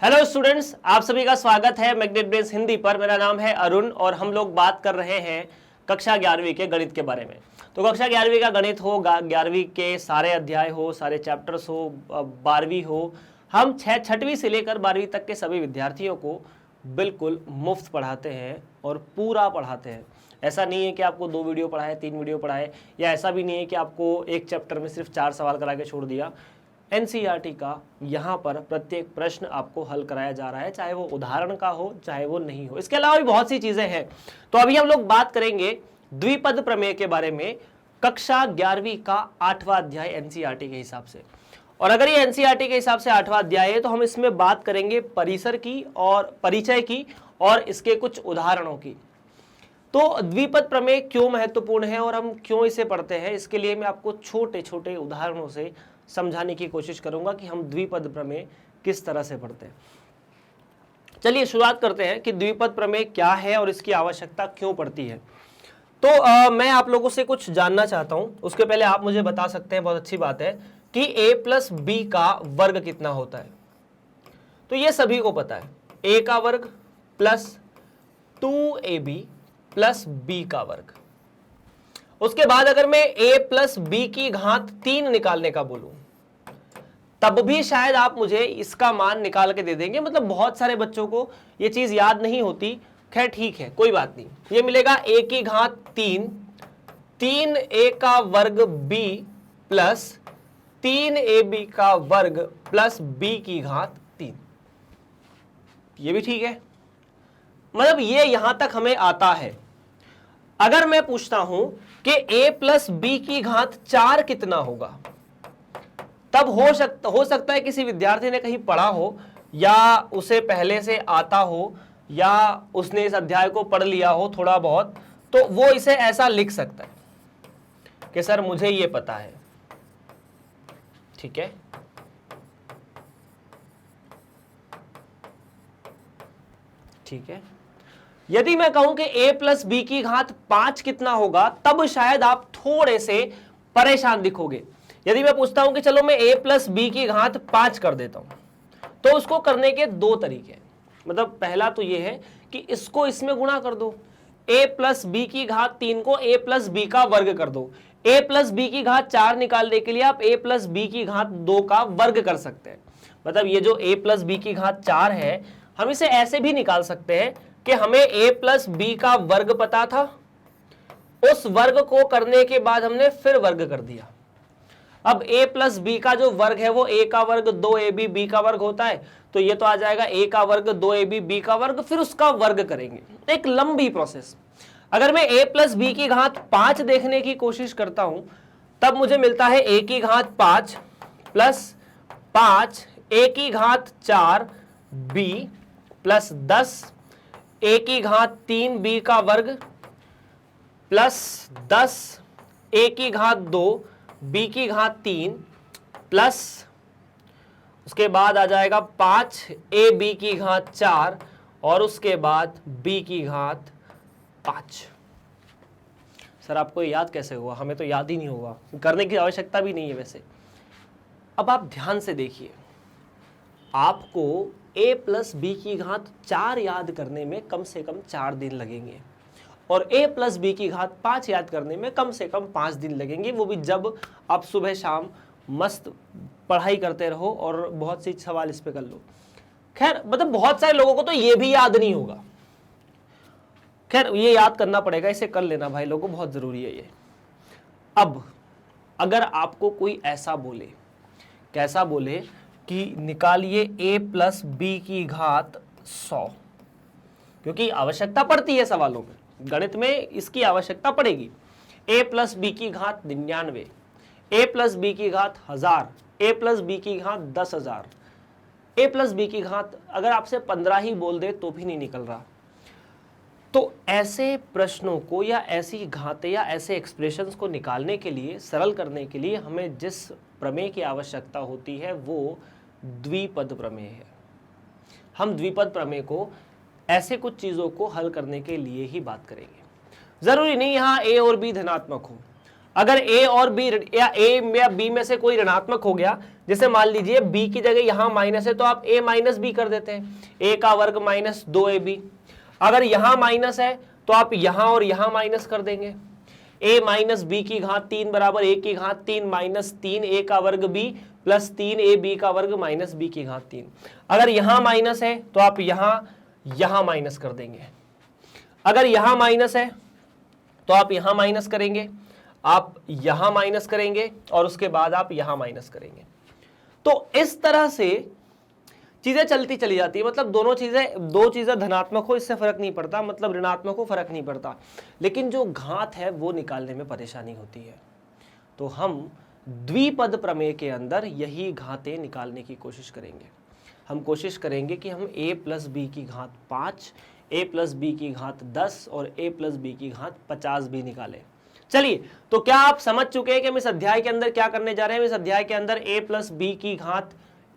Hello students, आप सभी का स्वागत है मैग्नेट ब्रेन्स हिंदी पर। मेरा नाम है अरुण और हम लोग बात कर रहे हैं कक्षा 11वीं के गणित के बारे में। तो कक्षा 11वीं का गणित हो, 11वीं के सारे अध्याय हो, सारे चैप्टर्स हो, 12वीं हो, हम 6वीं से लेकर 12वीं तक के सभी विद्यार्थियों को बिल्कुल मुफ्त पढ़ाते हैं और पूरा पढ़ाते हैं। ऐसा नहीं है कि आपको 2 वीडियो पढ़ाए, 3 वीडियो पढ़ाए, या ऐसा भी नहीं है कि आपको एक चैप्टर में सिर्फ 4 सवाल करा के छोड़ दिया। एनसीईआरटी का यहाँ पर प्रत्येक प्रश्न आपको हल कराया जा रहा है, चाहे वो उदाहरण का हो चाहे वो नहीं हो। इसके अलावा भी बहुत सी चीजें हैं। तो अभी हम लोग बात करेंगे द्विपद प्रमेय के बारे में, कक्षा 11वीं का 8वां अध्याय एनसीईआरटी के हिसाब से। और अगर ये एनसीईआरटी के हिसाब से 8वां अध्याय है तो हम इसमें बात करेंगे परिसर की और परिचय की और इसके कुछ उदाहरणों की। तो द्विपद प्रमेय क्यों महत्वपूर्ण है और हम क्यों इसे पढ़ते हैं, इसके लिए मैं आपको छोटे छोटे उदाहरणों से समझाने की कोशिश करूंगा कि हम द्विपद प्रमेय किस तरह से पढ़ते हैं। चलिए शुरुआत करते हैं कि द्विपद प्रमेय क्या है और इसकी आवश्यकता क्यों पड़ती है। तो मैं आप लोगों से कुछ जानना चाहता हूं। उसके पहले आप मुझे बता सकते हैं, बहुत अच्छी बात है, कि a प्लस बी का वर्ग कितना होता है। तो ये सभी को पता है, a का वर्ग प्लस 2ab प्लस b का वर्ग। उसके बाद अगर मैं a प्लस बी की घात 3 निकालने का बोलूं तब भी शायद आप मुझे इसका मान निकाल के दे देंगे। मतलब बहुत सारे बच्चों को ये चीज याद नहीं होती। खैर ठीक है, कोई बात नहीं। ये मिलेगा a की घात 3, 3a का वर्ग b प्लस 3ab का वर्ग प्लस b की घात 3। ये भी ठीक है, मतलब ये यहां तक हमें आता है। अगर मैं पूछता हूं कि a प्लस बी की घात 4 कितना होगा, तब हो सकता है किसी विद्यार्थी ने कहीं पढ़ा हो, या उसे पहले से आता हो, या उसने इस अध्याय को पढ़ लिया हो थोड़ा बहुत, तो वो इसे ऐसा लिख सकता है कि सर मुझे ये पता है। ठीक है, ठीक है। यदि मैं कहूं कि a प्लस बी की घात 5 कितना होगा, तब शायद आप थोड़े से परेशान दिखोगे। यदि मैं पूछता हूं कि चलो मैं a प्लस बी की घात 5 कर देता हूं, तो उसको करने के 2 तरीके हैं। मतलब पहला तो यह है कि इसको इसमें गुणा कर दो, a प्लस बी की घात 3 को a प्लस बी का वर्ग कर दो। a प्लस बी की घात 4 निकालने के लिए आप a प्लस बी की घात 2 का वर्ग कर सकते हैं। मतलब ये जो a प्लस बी की घात 4 है, हम इसे ऐसे भी निकाल सकते हैं कि हमें a प्लस बी का वर्ग पता था, उस वर्ग को करने के बाद हमने फिर वर्ग कर दिया। अब a प्लस बी का जो वर्ग है वो a का वर्ग 2ab b का वर्ग होता है, तो ये तो आ जाएगा a का वर्ग 2ab b का वर्ग, फिर उसका वर्ग करेंगे। एक लंबी प्रोसेस। अगर मैं a प्लस बी की घात 5 देखने की कोशिश करता हूं, तब मुझे मिलता है a की घात 5 प्लस 5 a की घात 4 b प्लस 10 a की घात 3 b का वर्ग प्लस 10 a की घात 2 b की घात 3 प्लस उसके बाद आ जाएगा 5 a b की घात 4 और उसके बाद b की घात 5। सर आपको याद कैसे हुआ? हमें तो याद ही नहीं होगा, करने की आवश्यकता भी नहीं है वैसे। अब आप ध्यान से देखिए, आपको a प्लस बी की घात 4 याद करने में कम से कम 4 दिन लगेंगे और a प्लस बी की घात 5 याद करने में कम से कम 5 दिन लगेंगे, वो भी जब आप सुबह शाम मस्त पढ़ाई करते रहो और बहुत सी सवाल इस पे कर लो। खैर मतलब बहुत सारे लोगों को तो ये भी याद नहीं होगा। खैर ये याद करना पड़ेगा, इसे कर लेना भाई लोगों, बहुत ज़रूरी है ये। अब अगर आपको कोई ऐसा बोले, कैसा बोले कि निकालिए a प्लस बी की घात 100, क्योंकि आवश्यकता पड़ती है सवालों में, गणित में इसकी आवश्यकता पड़ेगी। a प्लस बी की घात 99, a प्लस बी की घात 1000, a प्लस बी की घात 10,000, a प्लस बी की घात अगर आपसे 15 ही बोल दे तो भी नहीं निकल रहा। तो ऐसे प्रश्नों को या ऐसी घातें या ऐसे एक्सप्रेशंस को निकालने के लिए, सरल करने के लिए हमें जिस प्रमेय की आवश्यकता होती है वो द्विपद प्रमेय है। हम द्विपद प्रमेय को ऐसे कुछ चीज़ों को हल करने के लिए ही बात करेंगे। ज़रूरी नहीं यहाँ a और b धनात्मक हो। अगर ए और बी या ए या बी में से कोई ऋणात्मक हो गया, जैसे मान लीजिए बी की जगह यहां माइनस है तो आप ए माइनस बी कर देते हैं, ए का वर्ग माइनस 2ab। अगर यहां माइनस है तो आप यहां और यहां माइनस कर देंगे, a माइनस बी की घात 3 बराबर a की घात 3 माइनस 3 a का वर्ग b प्लस 3 ab का वर्ग माइनस b की घात 3। अगर यहां माइनस है तो आप यहां माइनस कर देंगे, अगर यहां माइनस है तो आप यहां माइनस करेंगे, आप यहां माइनस करेंगे और उसके बाद आप यहां माइनस करेंगे। तो इस तरह से चीजें चलती चली जाती है। मतलब दो चीजें धनात्मक हो इससे फर्क नहीं पड़ता, मतलब ऋणात्मक हो फर्क नहीं पड़ता, लेकिन जो घात है वो निकालने में परेशानी होती है। तो हम द्विपद प्रमेय के अंदर यही घातें निकालने की कोशिश करेंगे। हम कोशिश करेंगे कि हम a प्लस बी की घात 5, a प्लस बी की घात 10 और a प्लस बी की घात 50 भी निकालें। चलिए, तो क्या आप समझ चुके हैं कि हम इस अध्याय के अंदर क्या करने जा रहे हैं? इस अध्याय के अंदर a प्लस बी की घात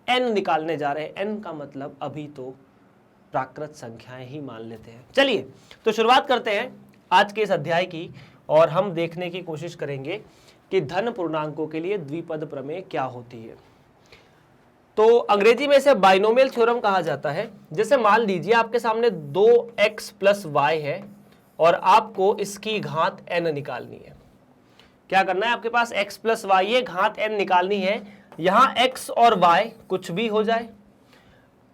n निकालने जा रहे हैं। n का मतलब अभी तो प्राकृत संख्याएं ही मान लेते हैं। चलिए, तो शुरुआत करते हैं आज के इस अध्याय की, और हम देखने की कोशिश करेंगे कि धन पूर्णांकों के लिए द्विपद प्रमेय क्या होती है। तो अंग्रेजी में इसे बाइनोमियल थ्योरम कहा जाता है। जैसे मान लीजिए आपके सामने 2x प्लस वाई है और आपको इसकी घात n निकालनी है। क्या करना है? आपके पास x प्लस वाई है, घात n निकालनी है। यहां x और y कुछ भी हो जाए,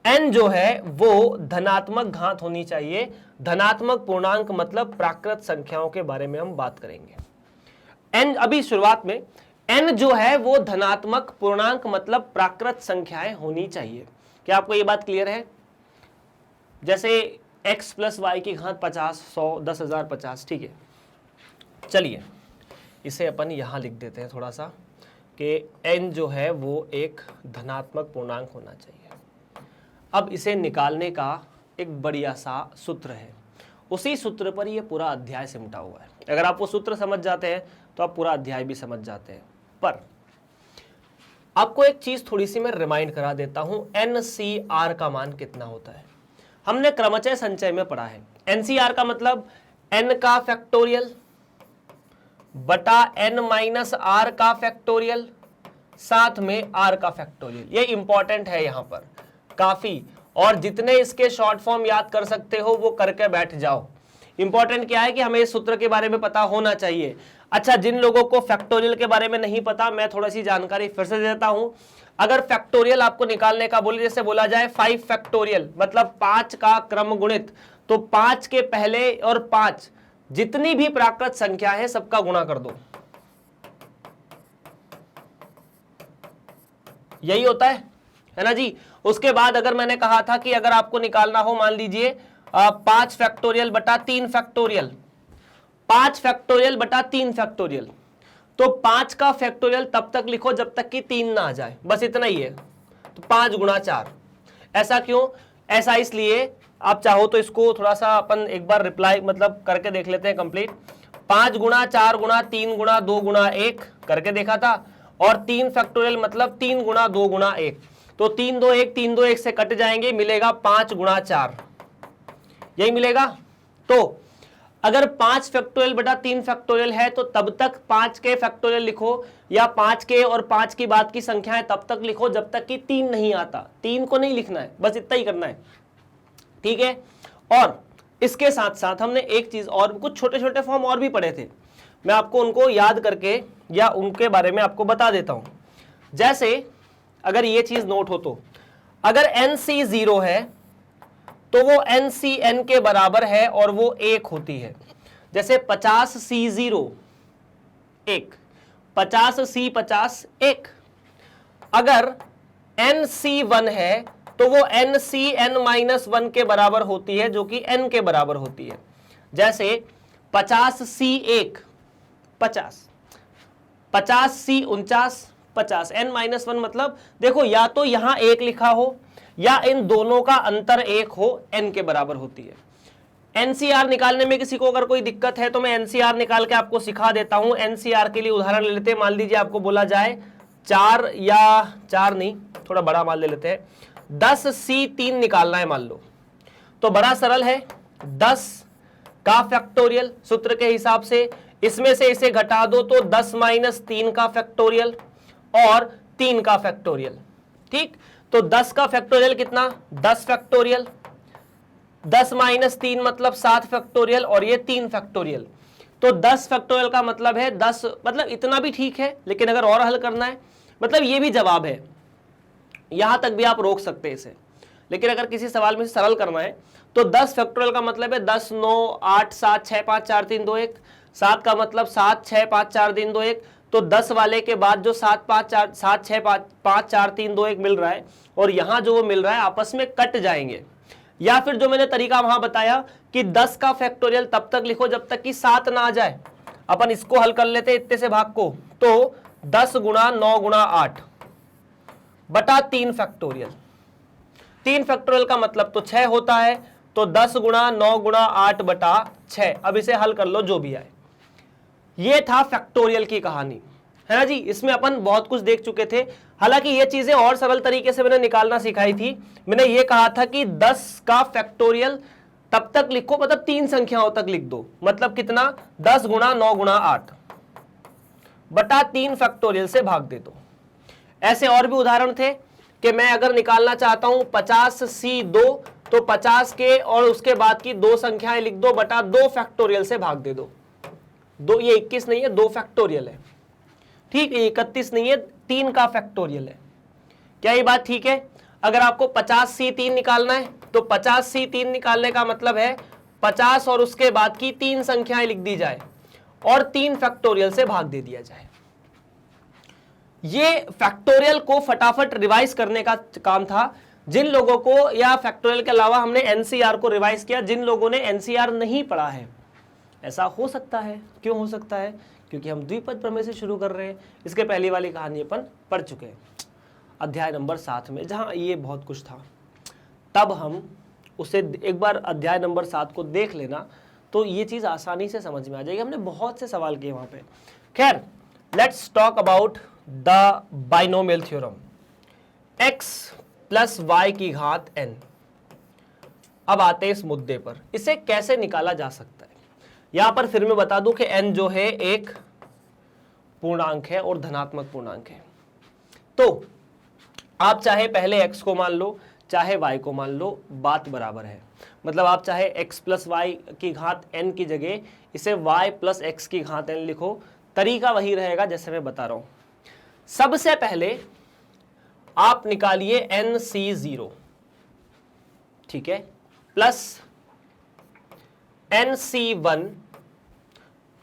n जो है वो धनात्मक घात होनी चाहिए। धनात्मक पूर्णांक मतलब प्राकृत संख्याओं के बारे में हम बात करेंगे। n अभी शुरुआत में n जो है वो धनात्मक पूर्णांक मतलब प्राकृत संख्याएं होनी चाहिए। क्या आपको ये बात क्लियर है? जैसे x प्लस वाई की घात 50, 100, 10,000, 50, ठीक है। चलिए, इसे अपन यहां लिख देते हैं थोड़ा सा कि n जो है वो एक धनात्मक पूर्णांक होना चाहिए। अब इसे निकालने का एक बढ़िया सा सूत्र है, उसी सूत्र पर ये पूरा अध्याय सिमटा हुआ है। अगर आप वो सूत्र समझ जाते हैं तो आप पूरा अध्याय भी समझ जाते हैं। पर आपको एक चीज थोड़ी सी मैं रिमाइंड करा देता हूं, NCR का मान कितना होता है? हमने क्रमचय संचय में पढ़ा है। NCR का मतलब n का फैक्टोरियल बटा n माइनस r का फैक्टोरियल साथ में r का फैक्टोरियल। ये इंपॉर्टेंट है यहां पर काफी, और जितने इसके शॉर्ट फॉर्म याद कर सकते हो वो करके बैठ जाओ। इंपॉर्टेंट क्या है कि हमें इस सूत्र के बारे में पता होना चाहिए। अच्छा, जिन लोगों को फैक्टोरियल के बारे में नहीं पता, मैं थोड़ी सी जानकारी फिर से देता हूं। अगर फैक्टोरियल आपको निकालने का बोले, जैसे बोला जाए 5 फैक्टोरियल मतलब 5 का क्रम गुणित, तो 5 के पहले और 5 जितनी भी प्राकृत संख्या है सबका गुणा कर दो, यही होता है ना जी। उसके बाद अगर मैंने कहा था कि अगर आपको निकालना हो, मान लीजिए 5 फैक्टोरियल बटा 3 फैक्टोरियल, 5 फैक्टोरियल बटा 3 फैक्टोरियल, तो 5 का फैक्टोरियल तब तक लिखो जब तक कि 3 ना आ जाए, बस इतना ही है। तो 5 गुणा 4। ऐसा क्यों? ऐसा इसलिए, आप चाहो तो इसको थोड़ा सा अपन एक बार रिप्लाई मतलब करके देख लेते हैं कंप्लीट। 5 गुणा 4 गुणा 3 गुणा 2 गुणा 1 करके देखा था, और 3 फैक्टोरियल मतलब 3 गुणा 2 गुणा 1, तो 3 2 1, 3 2 1 से कट जाएंगे, मिलेगा 5 गुणा 4, यही मिलेगा। तो अगर 5 फैक्टोरियल बटा 3 फैक्टोरियल है तो तब तक 5 के फैक्टोरियल लिखो, या 5 के और 5 की बाद की संख्याएं तब तक लिखो जब तक कि 3 नहीं आता। 3 को नहीं लिखना है, बस इतना ही करना है, ठीक है। और इसके साथ साथ हमने एक चीज और, कुछ छोटे छोटे फॉर्म और भी पढ़े थे, मैं आपको उनको याद करके या उनके बारे में आपको बता देता हूं। जैसे अगर ये चीज नोट हो तो, अगर NC 0 है तो वो NC n के बराबर है और वो 1 होती है। जैसे 50C0 1, 50C 50 1। अगर NC 1 है तो वो NC n-1 के बराबर होती है, जो कि n के बराबर होती है। जैसे 50C 1 50, 50C 49 50, n-1 मतलब देखो, या तो यहां 1 लिखा हो या इन दोनों का अंतर 1 हो, n के बराबर होती है। NCR निकालने में किसी को अगर कोई दिक्कत है तो मैं NCR निकाल के आपको सिखा देता हूं। NCR के लिए उदाहरण ले लेते हैं। मान लीजिए आपको बोला जाए 4 या 4 नहीं, थोड़ा बड़ा मान ले लेते हैं, 10C3 निकालना है मान लो, तो बड़ा सरल है। 10 का फैक्टोरियल सूत्र के हिसाब से इसमें से इसे घटा दो तो 10 माइनस 3 का फैक्टोरियल और 3 का फैक्टोरियल। ठीक, तो 10 का फैक्टोरियल कितना, 10 फैक्टोरियल, 10 माइनस 3 मतलब 7 फैक्टोरियल और ये 3 फैक्टोरियल। तो 10 फैक्टोरियल का मतलब है 10, मतलब इतना भी ठीक है, लेकिन अगर और हल करना है, मतलब ये भी जवाब है, यहां तक भी आप रोक सकते हैं इसे। लेकिन अगर किसी सवाल में सरल करना है तो 10 फैक्टोरियल का मतलब है 10, 9, 8, 7, 6, 5, 4, 3, 2, 1। 7 का मतलब 7, 6, 5, 4, 3, 2, 1। तो 10 वाले के बाद जो 7, 5, 4, 7, 6, 5, 4, 3, 2, 1 मिल रहा है और यहां जो वो मिल रहा है आपस में कट जाएंगे। या फिर जो मैंने तरीका वहां बताया कि 10 का फैक्टोरियल तब तक लिखो जब तक कि 7 ना आ जाए। अपन इसको हल कर लेते इतने से भाग को, तो 10 गुणा 9 गुणा 8 बटा 3 फैक्टोरियल। 3 फैक्टोरियल का मतलब तो 6 होता है, तो 10 गुणा 9 गुणा 8 बटा 6। अब इसे हल कर लो जो भी आए। ये था फैक्टोरियल की कहानी, है ना जी। इसमें अपन बहुत कुछ देख चुके थे। हालांकि ये चीजें और सरल तरीके से मैंने निकालना सिखाई थी। मैंने ये कहा था कि 10 का फैक्टोरियल तब तक लिखो, मतलब 3 संख्याओं तक लिख दो। मतलब कितना, 10 गुणा 9 गुणा 8 बटा 3 फैक्टोरियल से भाग दे दो। ऐसे और भी उदाहरण थे कि मैं अगर निकालना चाहता हूं 50C2 तो 50 के और उसके बाद की 2 संख्याएं लिख दो बटा 2 फैक्टोरियल से भाग दे दो। दो, ये 21 नहीं है, 2 फैक्टोरियल है। ठीक है, 31 नहीं है, 3 का फैक्टोरियल है। क्या ये बात ठीक है? अगर आपको 50C3 निकालना है तो 50C3 निकालने का मतलब है 50 और उसके बाद की 3 संख्याएं लिख दी जाए और 3 फैक्टोरियल से भाग दे दिया जाए। ये फैक्टोरियल को फटाफट रिवाइज करने का काम था जिन लोगों को, या फैक्टोरियल के अलावा हमने एनसीआर को रिवाइज किया जिन लोगों ने एनसीआर नहीं पढ़ा है। ऐसा हो सकता है, क्यों हो सकता है? क्योंकि हम द्विपद प्रमेय से शुरू कर रहे हैं। इसके पहली वाली कहानी अपन पढ़ चुके हैं अध्याय नंबर 7 में, जहां ये बहुत कुछ था। तब हम उसे एक बार अध्याय नंबर 7 को देख लेना तो ये चीज आसानी से समझ में आ जाएगी। हमने बहुत से सवाल किए वहां पे। खैर, let's talk about the binomial theorem, x plus y की घात n। अब आते हैं इस मुद्दे पर, इसे कैसे निकाला जा सकता है। यहां पर फिर मैं बता दूं कि n जो है एक पूर्णांक है और धनात्मक पूर्णांक है। तो आप चाहे पहले x को मान लो चाहे y को मान लो, बात बराबर है। मतलब आप चाहे x प्लस वाई की घात n की जगह इसे y प्लस x की घात n लिखो, तरीका वही रहेगा जैसे मैं बता रहा हूं। सबसे पहले आप निकालिए NC0, ठीक है, plus NC1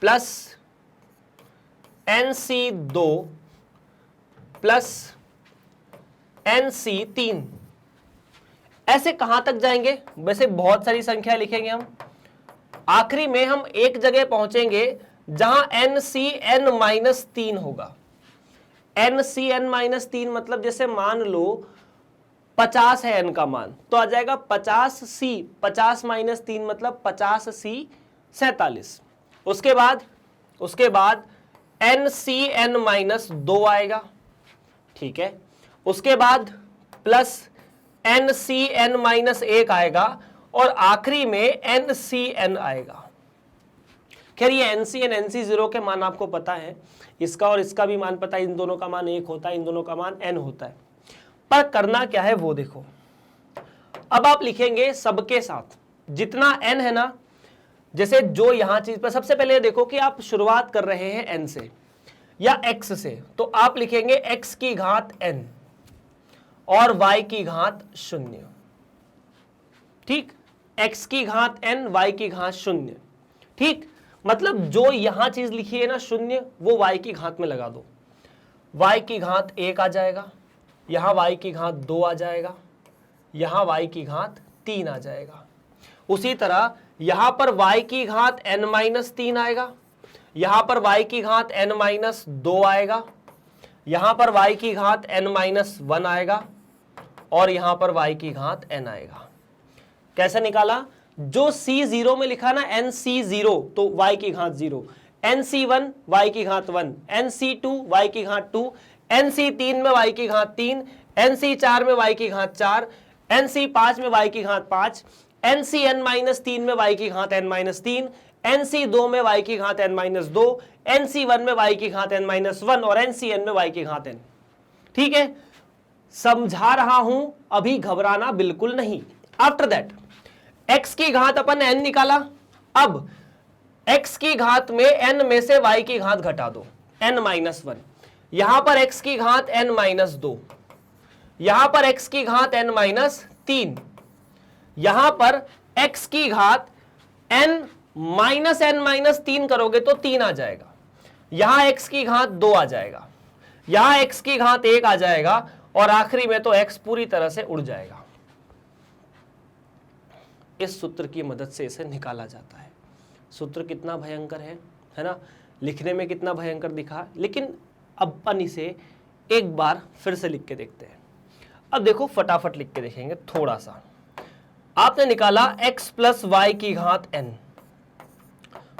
plus NC2 plus NC3। ऐसे कहां तक जाएंगे? वैसे बहुत सारी संख्या लिखेंगे हम। आखिरी में हम एक जगह पहुंचेंगे जहां NCn-3 होगा। NCn-3 मतलब जैसे मान लो 50 है n का मान, तो आ जाएगा 50C, 50 माइनस 3 मतलब 50C 47। उसके बाद NCn-2 आएगा, ठीक है। उसके बाद प्लस NCn-1 आएगा और आखिरी में NCn आएगा। खैर ये NCn NC0 के मान आपको पता है, इसका और इसका भी मान पता है। इन दोनों का मान 1 होता है, इन दोनों का मान n होता है। पर करना क्या है वो देखो। अब आप लिखेंगे सबके साथ जितना n है ना, जैसे जो यहां चीज पर सबसे पहले देखो कि आप शुरुआत कर रहे हैं n से या x से, तो आप लिखेंगे x की घात n और y की घात 0। ठीक, x की घात n, y की घात 0। ठीक, मतलब जो यहां चीज लिखी है ना 0, वो y की घात में लगा दो। y की घात 1 आ जाएगा, यहां y की घात 2 आ जाएगा, यहां y की घात 3 आ जाएगा। उसी तरह यहां पर y की घात n-3 आएगा, यहां पर y की घात n-2 आएगा, यहां पर y की घात n-1 आएगा और यहां पर y की घात n आएगा। कैसे निकाला? जो C0 में लिखा ना NC0 तो y की घात 0, NC1 y की घात 1, NC2 y की घात 2, NC3 में y की घात 3, NC4 में y की घात 4, NC5 में y की घात 5, NCn-3 में y की घात n-3, NC2 में y की घात n-2, NC1 में y की घात n-1 और NCn में y की घात n। ठीक है, समझा रहा हूं, अभी घबराना बिल्कुल नहीं। आफ्टर दैट x की घात अपन n निकाला, अब x की घात में n में से y की घात घटा दो, n-1। यहां पर x की घात n-2, यहां पर x की घात n-3, यहां पर x की घात n-3 करोगे तो 3 आ जाएगा, यहां x की घात 2 आ जाएगा, यहां x की घात 1 आ जाएगा और आखिरी में तो x पूरी तरह से उड़ जाएगा। इस सूत्र की मदद से इसे निकाला जाता है। सूत्र कितना भयंकर है ना, लिखने में कितना भयंकर दिखा, लेकिन अब अपन इसे एक बार फिर से लिख के देखते हैं। अब देखो फटाफट लिख के देखेंगे थोड़ा सा। आपने निकाला x प्लस वाई की घात n,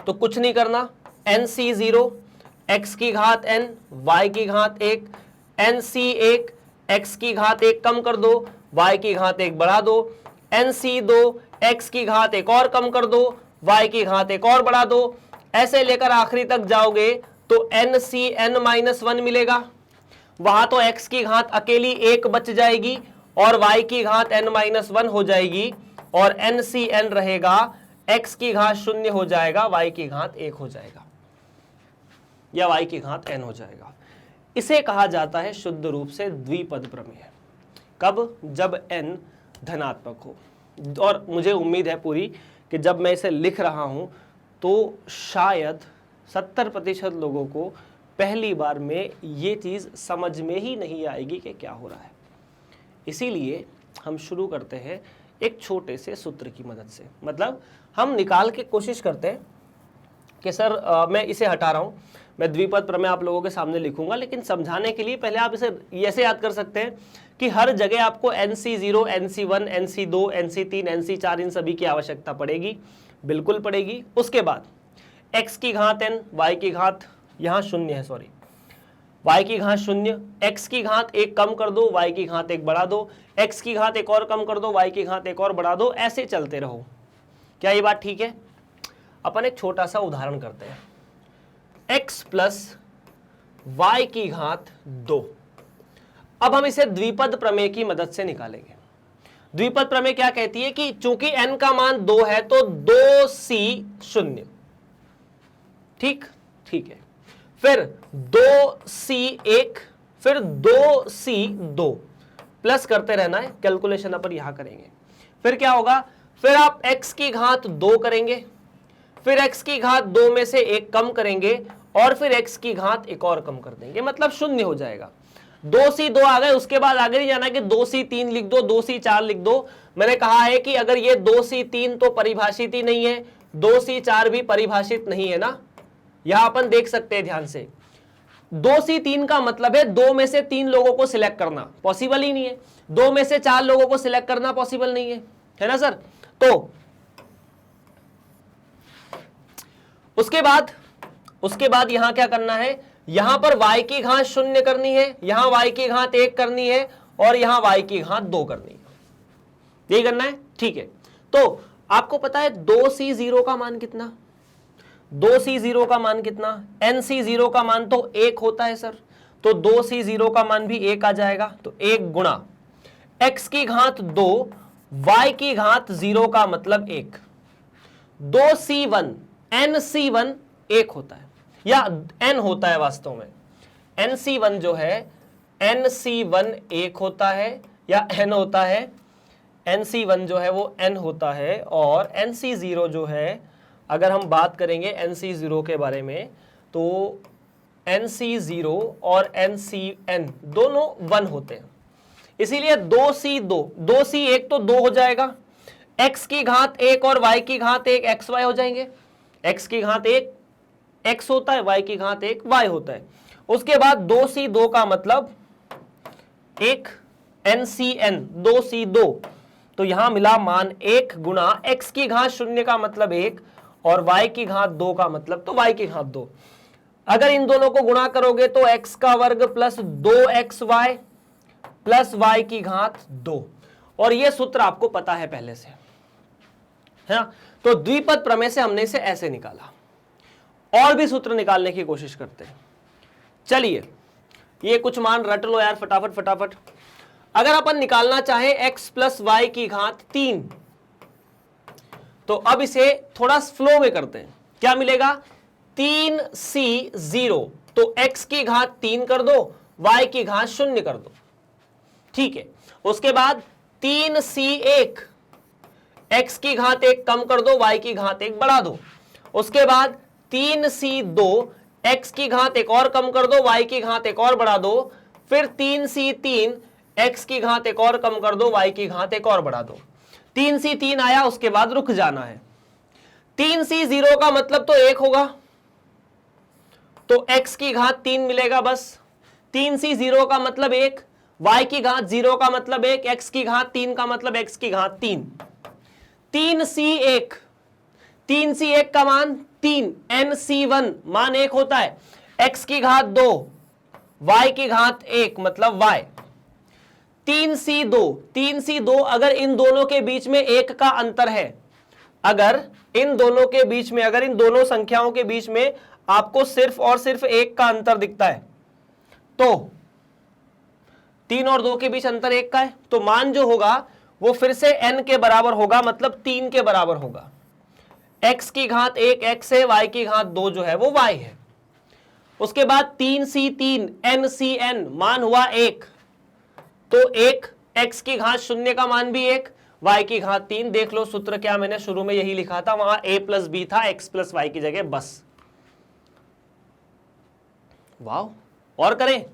तो कुछ नहीं करना, NC0 x की घात n, y की घात 1, NC1 x की घात 1 कम कर दो, y की घात 1 बढ़ा दो, NC2 x की घात 1 और कम कर दो, y की घात 1 और बढ़ा दो, ऐसे लेकर आखिरी तक जाओगे तो NCn-1 मिलेगा। वहां तो x की घात अकेली 1 बच जाएगी और y की घात n-1 हो जाएगी और NCn रहेगा, x की घात 0 हो जाएगा, y की घात 1 हो जाएगा या y की घात n हो जाएगा। इसे कहा जाता है शुद्ध रूप से द्विपद प्रमेय। कब? जब n धनात्मक हो। और मुझे उम्मीद है पूरी कि जब मैं इसे लिख रहा हूं तो शायद 70% लोगों को पहली बार में ये चीज़ समझ में ही नहीं आएगी कि क्या हो रहा है। इसीलिए हम शुरू करते हैं एक छोटे से सूत्र की मदद से, मतलब हम निकाल के कोशिश करते हैं कि सर मैं इसे हटा रहा हूँ, मैं द्विपद प्रमेय आप लोगों के सामने लिखूंगा, लेकिन समझाने के लिए पहले आप इसे ऐसे याद कर सकते हैं कि हर जगह आपको NC0, NC1, NC2, NC3, NC4 इन सभी की आवश्यकता पड़ेगी, बिल्कुल पड़ेगी। उसके बाद x की घात n, y की घात यहाँ 0 है, सॉरी, y की घात 0, x की घात 1 कम कर दो, y की घात 1 बढ़ा दो, x की घात 1 और कम कर दो, y की घात 1 और बढ़ा दो, ऐसे चलते रहो। क्या ये बात ठीक है? अपन एक छोटा सा उदाहरण करते हैं, x प्लस y की घात 2। अब हम इसे द्विपद प्रमेय की मदद से निकालेंगे। द्विपद प्रमेय क्या कहती है कि चूंकि n का मान 2 है तो 2c0, ठीक है, फिर 2c1, फिर 2c2, प्लस करते रहना है, कैलकुलेशन अपन यहां करेंगे। फिर क्या होगा, फिर आप x की घात 2 करेंगे, फिर x की घात 2 में से 1 कम करेंगे और फिर x की घात 1 और कम कर देंगे, मतलब 0 हो जाएगा। 2c2 आ गए, उसके बाद आगे नहीं जाना कि 2c3 लिख दो, 2c4 लिख दो। मैंने कहा है कि अगर ये 2c3 तो परिभाषित ही नहीं है, 2c4 भी परिभाषित नहीं है ना, यहां अपन देख सकते हैं ध्यान से। 2c3 का मतलब है 2 में से 3 लोगों को सिलेक्ट करना, पॉसिबल ही नहीं है। 2 में से 4 लोगों को सिलेक्ट करना पॉसिबल नहीं है ना सर। तो उसके बाद यहां क्या करना है, यहां पर y की घात 0 करनी है, यहां y की घात 1 करनी है और यहां y की घात 2 करनी है, यही करना है, ठीक है। तो आपको पता है 2c0 का मान कितना, 2c0 का मान कितना, NC0 का मान तो 1 होता है सर, तो 2c0 का मान भी 1 आ जाएगा, तो 1 गुणा x की घात 2, y की घात 0 का मतलब 1, 2c1, NC1 1 होता है या n होता है वास्तव में, NC1 जो है, NC1 1 होता है या n होता है, NC1 जो है वो n होता है और NC0 जो है, अगर हम बात करेंगे NC0 के बारे में तो NC0 और NCn दोनों 1 होते हैं, इसीलिए 2c2, 2c1 तो 2 हो जाएगा, x की घात 1 और y की घात 1 xy हो जाएंगे, x की घात 1 x होता है, y की घात 1 y होता है। उसके बाद 2c2 का मतलब 1 NCn, 2c2, तो यहां मिला मान 1 गुणा x की घात 0 का मतलब 1 और y की घात 2 का मतलब तो y की घात 2। अगर इन दोनों को गुणा करोगे तो x का वर्ग प्लस 2xy प्लस y की घात 2, और यह सूत्र आपको पता है पहले से, है ना। तो द्विपद प्रमेय से हमने इसे ऐसे निकाला। और भी सूत्र निकालने की कोशिश करते हैं। चलिए ये कुछ मान रट लो यार फटाफट फटाफट। अगर अपन निकालना चाहे x प्लस वाई की घात 3, तो अब इसे थोड़ा फ्लो में करते हैं। क्या मिलेगा? 3c0, तो x की घात 3 कर दो, y की घात 0 कर दो, ठीक है। उसके बाद 3c1, x की घात 1 कम कर दो, y की घात 1 बढ़ा दो। उसके बाद 3c2, x की घात 1 और कम कर दो, y की घात 1 और बढ़ा दो। फिर 3c3, x की घात 1 और कम कर दो, y की घात 1 और बढ़ा दो। 3c3 आया, उसके बाद रुक जाना है। 3c0 का मतलब तो 1 होगा, तो x की घात 3 मिलेगा बस। 3c0 का मतलब 1, y की घात 0 का मतलब 1, x की घात 3 का मतलब x की घात 3। 3c1, 3c1 का मान 3, nc1 मान 1 होता है, x की घात 2, y की घात 1 मतलब y। 3c2, 3c2 अगर इन दोनों के बीच में 1 का अंतर है, अगर इन दोनों के बीच में, अगर इन दोनों संख्याओं के बीच में आपको सिर्फ और सिर्फ 1 का अंतर दिखता है, तो 3 और 2 के बीच अंतर 1 का है, तो मान जो होगा वो फिर से n के बराबर होगा, मतलब 3 के बराबर होगा। x की घात 1 x है, y की घात 2 जो है वो y है। उसके बाद 3c3 ncn मान हुआ 1, तो 1, x की घात 0 का मान भी 1, y की घात 3। देख लो सूत्र क्या मैंने शुरू में यही लिखा था, वहां a प्लस बी था, x प्लस वाई की जगह बस। वाह। और करें,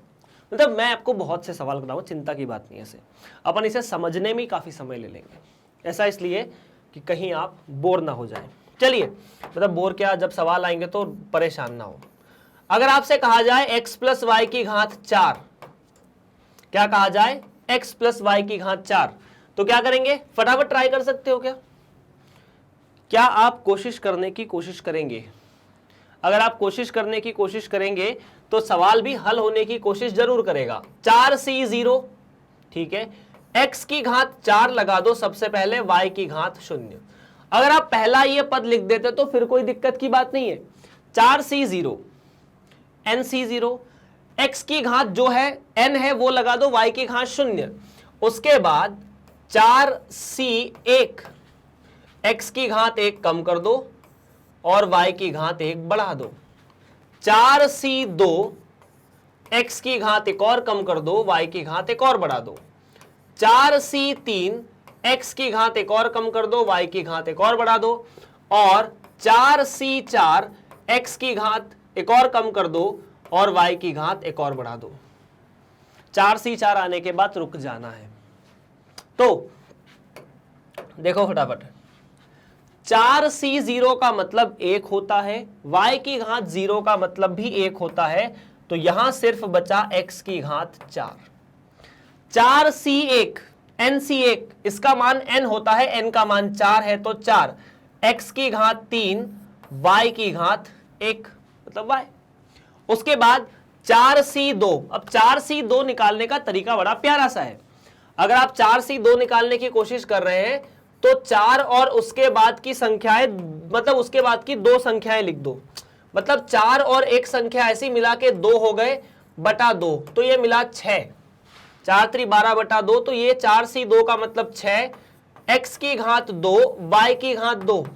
मतलब मैं आपको बहुत से सवाल कराऊंगा, चिंता की बात नहीं है। ऐसे अपन इसे समझने में काफी समय ले लेंगे, ऐसा इसलिए कि कहीं आप बोर ना हो जाएं। चलिए, मतलब बोर क्या, जब सवाल आएंगे तो परेशान ना हो। अगर आपसे कहा जाए x प्लस वाई की घात 4, क्या कहा जाए? x प्लस वाई की घात 4, तो क्या करेंगे? फटाफट ट्राई कर सकते हो क्या? क्या आप कोशिश करने की कोशिश करेंगे? अगर आप कोशिश करने की कोशिश करेंगे तो सवाल भी हल होने की कोशिश जरूर करेगा। 4c0, ठीक है, x की घात 4 लगा दो सबसे पहले, y की घात 0। अगर आप पहला ये पद लिख देते तो फिर कोई दिक्कत की बात नहीं है। 4c0 nc0, x की घात जो है n है वो लगा दो, y की घात 0। उसके बाद 4c1, x की घात 1 कम कर दो और y की घात 1 बढ़ा दो। 4c2, x की घात 1 और कम कर दो, y की घात 1 और बढ़ा दो। 4c3, x की घात 1 और कम कर दो, y की घात 1 और बढ़ा दो। और 4c4, x की घात 1 और कम कर दो और y की घात 1 और बढ़ा दो। 4c4 आने के बाद रुक जाना है। तो देखो फटाफट, 4c0 का मतलब 1 होता है, y की घात 0 का मतलब भी 1 होता है, तो यहां सिर्फ बचा x की घात 4। 4c1 nc1, इसका मान n होता है, n का मान 4 है, तो 4, x की घात 3, y की घात 1 मतलब y। उसके बाद 4c2, अब 4c2 निकालने का तरीका बड़ा प्यारा सा है। अगर आप 4c2 निकालने की कोशिश कर रहे हैं तो 4 और उसके बाद की संख्याएं, मतलब उसके बाद की 2 संख्याएं लिख दो, मतलब 4 और एक संख्या ऐसी मिला के 2 हो गए बटा 2, तो ये मिला 6। 4 3 12 बटा 2, तो ये 4c2 का मतलब 6, x की घात 2, y की घात 2।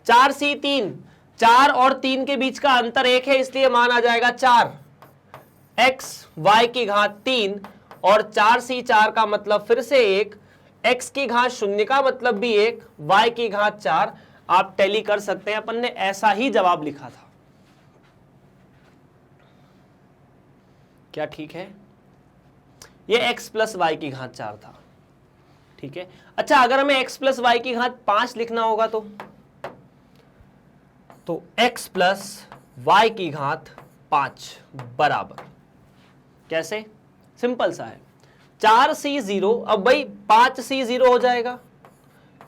4c3, 4 और 3 के बीच का अंतर 1 है, इसलिए मान आ जाएगा 4, x y की घात 3। और 4c4 का मतलब फिर से 1, x की घात 0 का मतलब भी 1, y की घात 4। आप टैली कर सकते हैं, अपन ने ऐसा ही जवाब लिखा था। क्या ठीक है? ये x प्लस वाई की घात 4 था, ठीक है। अच्छा, अगर हमें x प्लस वाई की घात 5 लिखना होगा तो x प्लस वाई की घात 5 बराबर, कैसे? सिंपल सा है, 4c0, अब भाई 5c0 हो जाएगा,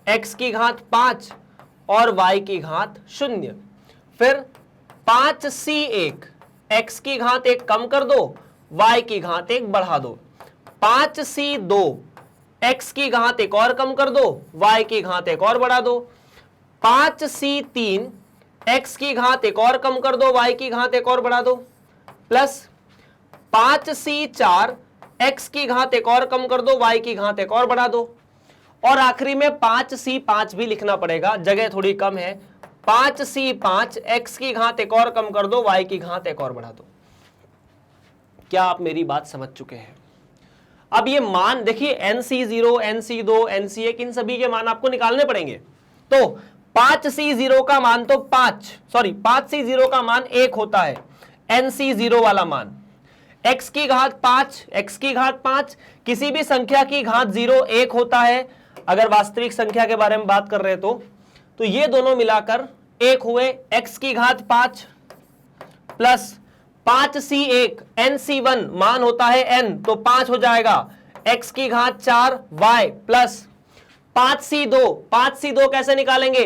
x की घात 5 और y की घात 0। फिर 5c1, x की घात 1 कम कर दो, y की घात 1 बढ़ा दो। 5c2, x की घात 1 और कम कर दो, y की घात 1 और बढ़ा दो। 5c3 x की घात एक और कम कर दो, y की घात एक और बढ़ा दो, प्लस 5c4 x की घात एक और कम कर दो, y की घात एक और बढ़ा दो, और आखिरी में 5c5 भी लिखना पड़ेगा, जगह थोड़ी कम है। 5c5 x की घात एक और कम कर दो, y की घात एक और बढ़ा दो। क्या आप मेरी बात समझ चुके हैं? अब ये मान देखिए, nc0, nc2, nc1, इन सभी के मान आपको निकालने पड़ेंगे। तो 5c0 का मान तो 5c0 का मान 1 होता है, nc0 वाला मान। x की घात 5, x की घात 5, किसी भी संख्या की घात 0 1 होता है, अगर वास्तविक संख्या के बारे में बात कर रहे हैं तो ये दोनों मिलाकर 1 हुए। x की घात 5 प्लस 5c1 nc1 मान होता है n, तो 5 हो जाएगा, x की घात 4 y प्लस 5c2 कैसे निकालेंगे?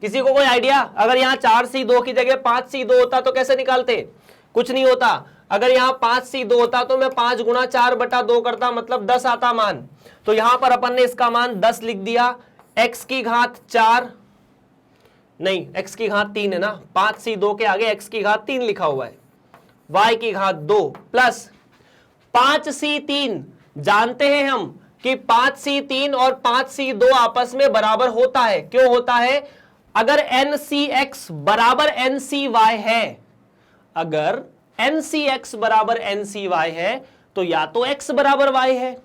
किसी को कोई आइडिया? अगर यहां 4c2 की जगह 5c2 होता तो कैसे निकालते? कुछ नहीं होता। अगर यहां 5c2 होता तो मैं 5 गुणा 4/2 करता, मतलब 10 आता मान। तो यहां पर अपन ने इसका मान 10 लिख दिया। x की घात 4 नहीं, x की घात 3 है ना, 5c2 के आगे x की घात 3 लिखा हुआ है, y की घात 2 प्लस 5c3। जानते हैं हम कि 5c3 और 5c2 आपस में बराबर होता है। क्यों होता है? अगर ncx बराबर ncy है, अगर ncx बराबर ncy है तो या तो x बराबर y है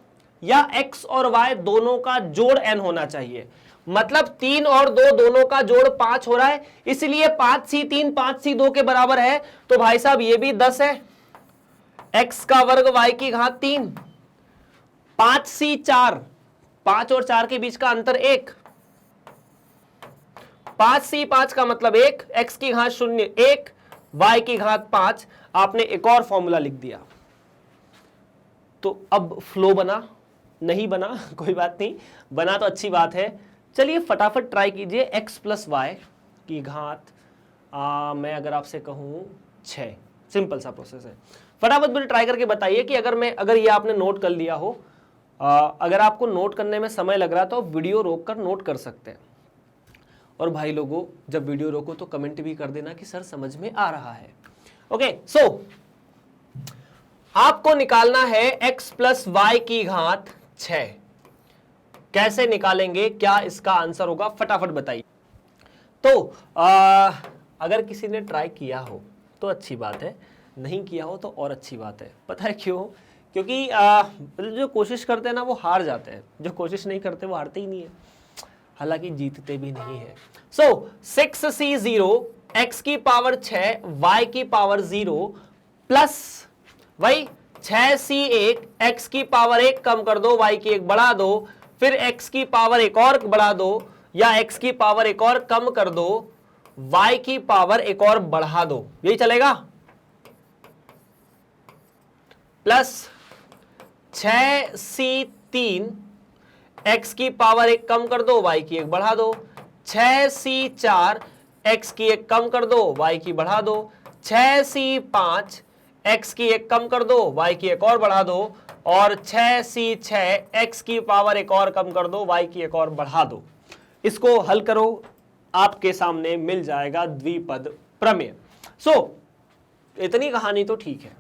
या x और y दोनों का जोड़ n होना चाहिए। मतलब 3 और 2 दोनों का जोड़ 5 हो रहा है, इसलिए 5c3 5c2 के बराबर है। तो भाई साहब ये भी 10 है, x का वर्ग y की घात 3, 5c4, 5 और 4 के बीच का अंतर 1, 5c5 का मतलब 1, x की घात 0 1, y की घात 5। आपने एक और फॉर्मूला लिख दिया। तो अब फ्लो बना? नहीं बना, कोई बात नहीं, बना तो अच्छी बात है। चलिए फटाफट ट्राई कीजिए। x प्लस वाई की घात मैं अगर आपसे कहूं 6, सिंपल सा प्रोसेस है। फटाफट मुझे ट्राई करके बताइए कि अगर ये आपने नोट कर लिया हो, अगर आपको नोट करने में समय लग रहा तो वीडियो रोककर नोट कर सकते हैं। और भाई लोगों, जब वीडियो रोको तो कमेंट भी कर देना कि सर समझ में आ रहा है। ओके, सो आपको निकालना है x प्लस वाई की घात 6। कैसे निकालेंगे? क्या इसका आंसर होगा? फटाफट बताइए। तो अगर किसी ने ट्राई किया हो तो अच्छी बात है, नहीं किया हो तो और अच्छी बात है। पता है क्यों? क्योंकि जो कोशिश करते हैं ना वो हार जाते हैं, जो कोशिश नहीं करते वो हारते ही नहीं है, हालांकि जीतते भी नहीं है। सो 6c0 x की पावर 6 y की पावर 0 प्लस वही 6c1 x की पावर 1 कम कर दो, y की 1 बढ़ा दो, फिर x की पावर 1 और बढ़ा दो, या x की पावर 1 और कम कर दो, y की पावर 1 और बढ़ा दो, यही चलेगा। प्लस 6c3 x की पावर 1 कम कर दो, y की 1 बढ़ा दो, 6c4 x की 1 कम कर दो, y की बढ़ा दो, 6c5 x की 1 कम कर दो, y की 1 और बढ़ा दो, और 6c6 x की पावर 1 और कम कर दो, y की 1 और बढ़ा दो। इसको हल करो, आपके सामने मिल जाएगा द्विपद प्रमेय। सो इतनी कहानी तो ठीक है।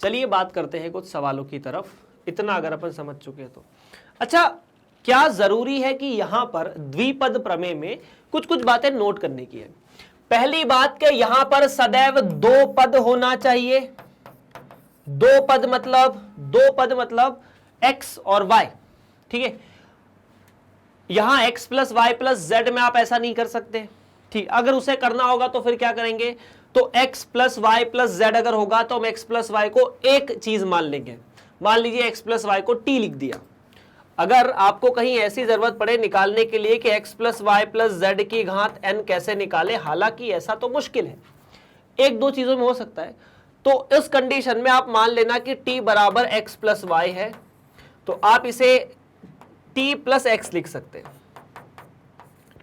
चलिए बात करते हैं कुछ सवालों की तरफ। इतना अगर अपन समझ चुके हैं तो अच्छा, क्या जरूरी है कि यहां पर द्विपद प्रमेय में कुछ कुछ बातें नोट करने की है। पहली बात कि यहां पर सदैव 2 पद होना चाहिए। 2 पद मतलब x और y, ठीक है। यहां x plus y plus z में आप ऐसा नहीं कर सकते, ठीक। अगर उसे करना होगा तो फिर क्या करेंगे? तो x plus y plus z अगर होगा तो हम x प्लस वाई को एक चीज मान लेंगे। मान लीजिए x प्लस वाई को t लिख दिया। अगर आपको कहीं ऐसी जरूरत पड़े निकालने के लिए कि x plus y plus z की घात n कैसे निकाले, हालांकि ऐसा तो मुश्किल है, एक दो चीजों में हो सकता है, तो इस कंडीशन में आप मान लेना कि t बराबर x प्लस वाई है, तो आप इसे t प्लस x लिख सकते हैं,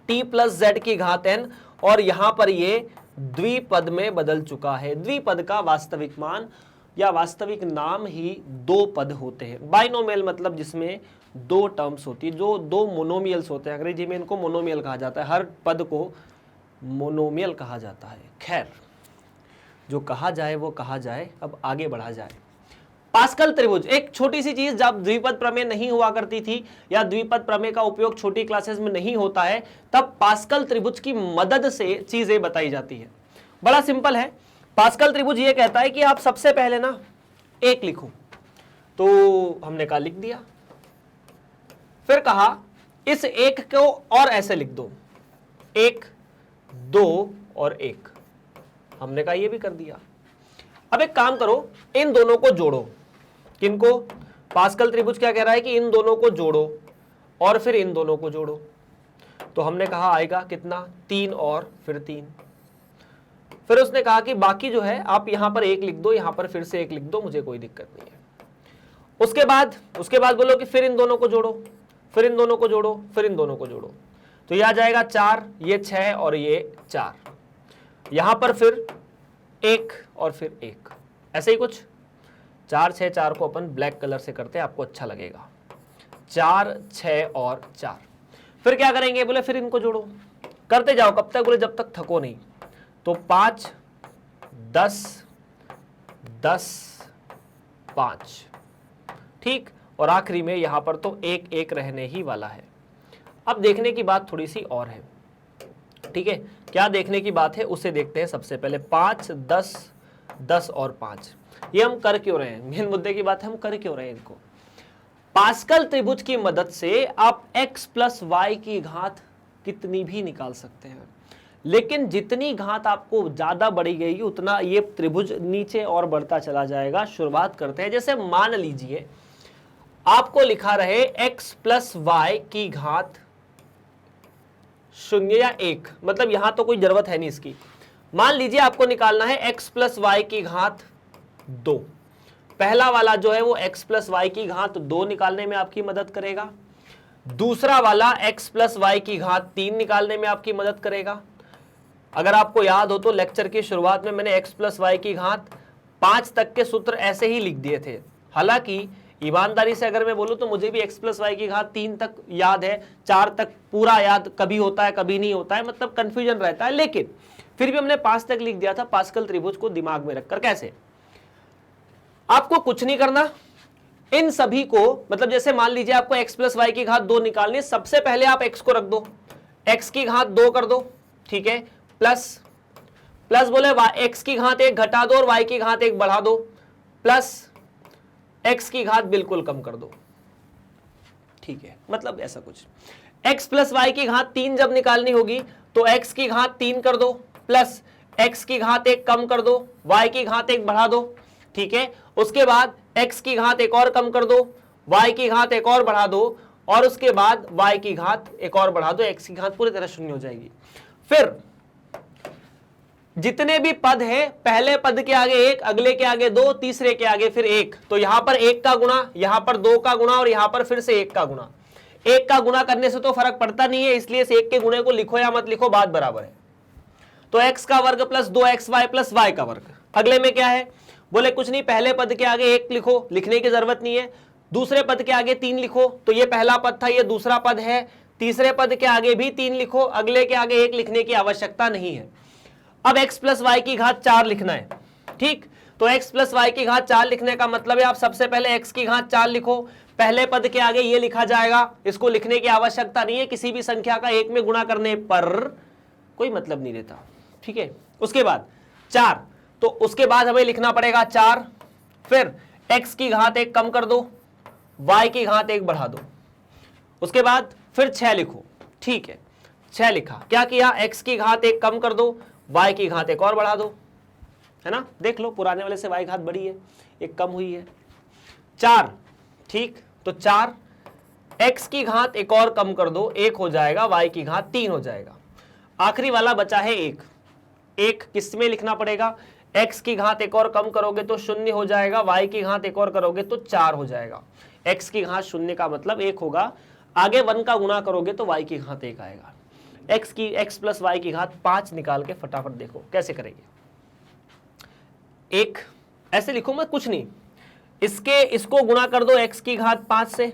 t प्लस जेड की घात n, और यहां पर ये द्विपद में बदल चुका है। द्विपद का वास्तविक मान या वास्तविक नाम ही दो पद होते हैं। बाइनोमियल मतलब जिसमें दो टर्म्स होती है, जो दो मोनोमियल्स होते हैं, अंग्रेजी में इनको मोनोमियल कहा जाता है, हर पद को मोनोमियल कहा जाता है। खैर, जो कहा जाए वो कहा जाए, अब आगे बढ़ा जाए। पास्कल त्रिभुज, एक छोटी सी चीज, जब द्विपद प्रमेय नहीं हुआ करती थी या द्विपद प्रमेय का उपयोग छोटी क्लासेस में नहीं होता है, तब पास्कल त्रिभुज की मदद से चीजें बताई जाती है। बड़ा सिंपल है। पास्कल त्रिभुज ये कहता है कि आप सबसे पहले ना एक लिखो, तो हमने कहा लिख दिया। फिर कहा इस एक को और ऐसे लिख दो, एक, दो और एक, हमने कहा ये भी कर दिया। अब एक काम करो, इन दोनों को जोड़ो। किनको? पास्कल त्रिभुज क्या कह रहा है कि इन दोनों को जोड़ो और फिर इन दोनों को जोड़ो। तो हमने कहा आएगा कितना? 3 और फिर 3। फिर उसने कहा कि बाकी जो है आप यहां पर एक लिख दो, यहां पर फिर से एक लिख दो, मुझे कोई दिक्कत नहीं है। उसके बाद बोलो कि फिर इन दोनों को जोड़ो, फिर इन दोनों को जोड़ो, फिर इन दोनों को जोड़ो। तो यह आ जाएगा 4, ये 6 और ये 4। यहां पर फिर 1 और फिर 1, ऐसे ही कुछ 4 6 4 को अपन ब्लैक कलर से करते हैं, आपको अच्छा लगेगा। 4 6 और 4। फिर क्या करेंगे? बोले फिर इनको जोड़ो, करते जाओ कब तक? बोले जब तक थको नहीं। तो 5 10 10 5, ठीक। और आखिरी में यहां पर तो 1 1 रहने ही वाला है। अब देखने की बात थोड़ी सी और है, ठीक है। क्या देखने की बात है उसे देखते हैं। सबसे पहले 5 10 10 और 5, ये हम कर क्यों रहे हैं? मेन मुद्दे की बात है, हम कर क्यों रहे हैं इनको। पास्कल त्रिभुज की मदद से आप x प्लस वाई की घात कितनी भी निकाल सकते हैं, लेकिन जितनी घात आपको ज्यादा बढ़ी गई उतना ये त्रिभुज नीचे और बढ़ता चला जाएगा। शुरुआत करते हैं। जैसे मान लीजिए आपको लिखा रहे x प्लस वाई की घात 0 या 1, मतलब यहां तो कोई जरूरत है नहीं इसकी। मान लीजिए आपको निकालना है x प्लस वाई की घात 2। पहला वाला जो है वो x प्लस वाई की घात 2 निकालने में आपकी मदद करेगा। दूसरा वाला x प्लस वाई की घात 3 निकालने में आपकी मदद करेगा। अगर आपको याद हो तो लेक्चर की शुरुआत में मैंने x प्लस वाई की घात 5 तक के सूत्र ऐसे ही लिख दिए थे। हालांकि ईमानदारी से अगर मैं बोलूं तो मुझे भी x प्लस वाई की घात 3 तक याद है, 4 तक पूरा याद कभी होता है कभी नहीं होता है, मतलब कंफ्यूजन रहता है, लेकिन फिर भी हमने 5 तक लिख दिया था पास्कल त्रिभुज को दिमाग में रखकर। कैसे? आपको कुछ नहीं करना, इन सभी को, मतलब जैसे मान लीजिए आपको x प्लस वाई की घात 2 निकालनी है, सबसे पहले आप x को रख दो, x की घात 2 कर दो, ठीक है, प्लस बोले x की घात 1 घटा दो और y की घात 1 बढ़ा दो, प्लस x की घात बिल्कुल कम कर दो, ठीक है, मतलब ऐसा कुछ। x प्लस वाई की घात 3 जब निकालनी होगी तो x की घात 3 कर दो, प्लस x की घात 1 कम कर दो, y की घात 1 बढ़ा दो, ठीक है। उसके बाद x की घात 1 और कम कर दो, y की घात 1 और बढ़ा दो, और उसके बाद y की घात 1 और बढ़ा दो, x की घात पूरी तरह शून्य हो जाएगी। फिर जितने भी पद हैं, पहले पद के आगे 1, अगले के आगे 2, तीसरे के आगे फिर 1, तो यहां पर 1 का गुणा, यहां पर 2 का गुणा और यहां पर फिर से 1 का गुणा। 1 का गुणा करने से तो फर्क पड़ता नहीं है, इसलिए इस 1 के गुणे को लिखो या मत लिखो, बात बराबर है। तो x का वर्ग प्लस 2xy प्लस y का वर्ग। अगले में क्या है? बोले कुछ नहीं, पहले पद के आगे 1 लिखो, लिखने की जरूरत नहीं है। दूसरे पद के आगे 3 लिखो, तो ये पहला पद था, ये दूसरा पद है। तीसरे पद के आगे भी 3 लिखो, अगले के आगे 1 लिखने की आवश्यकता नहीं है। अब x प्लस वाई की घात 4 लिखना है, ठीक। तो x प्लस वाई की घात 4 लिखने का मतलब है आप सबसे पहले x की घात 4 लिखो, पहले पद के आगे ये लिखा जाएगा, इसको लिखने की आवश्यकता नहीं है। किसी भी संख्या का 1 में गुणा करने पर कोई मतलब नहीं रहता, ठीक है। उसके बाद 4, तो उसके बाद हमें लिखना पड़ेगा 4, फिर x की घात 1 कम कर दो, y की घात 1 बढ़ा दो, उसके बाद फिर 6 लिखो, ठीक है। 6 लिखा, क्या किया? x की घात 1 कम कर दो, y की घात 1 और बढ़ा दो, है ना। देख लो पुराने वाले से y घात बढ़ी है, 1 कम हुई है। 4, ठीक, तो 4, x की घात 1 और कम कर दो, 1 हो जाएगा, y की घात 3 हो जाएगा। आखिरी वाला बचा है 1 किस में लिखना पड़ेगा? x की घात 1 और कम करोगे तो 0 हो जाएगा, y की घात 1 और करोगे तो 4 हो जाएगा। x की घात 0 का मतलब 1 होगा, आगे 1 का गुणा करोगे तो y की घात 1 आएगा। x प्लस वाई की घात 5 निकाल के फटाफट देखो कैसे करेंगे। 1 ऐसे लिखो मत, कुछ नहीं, इसको गुणा कर दो x की घात 5 से,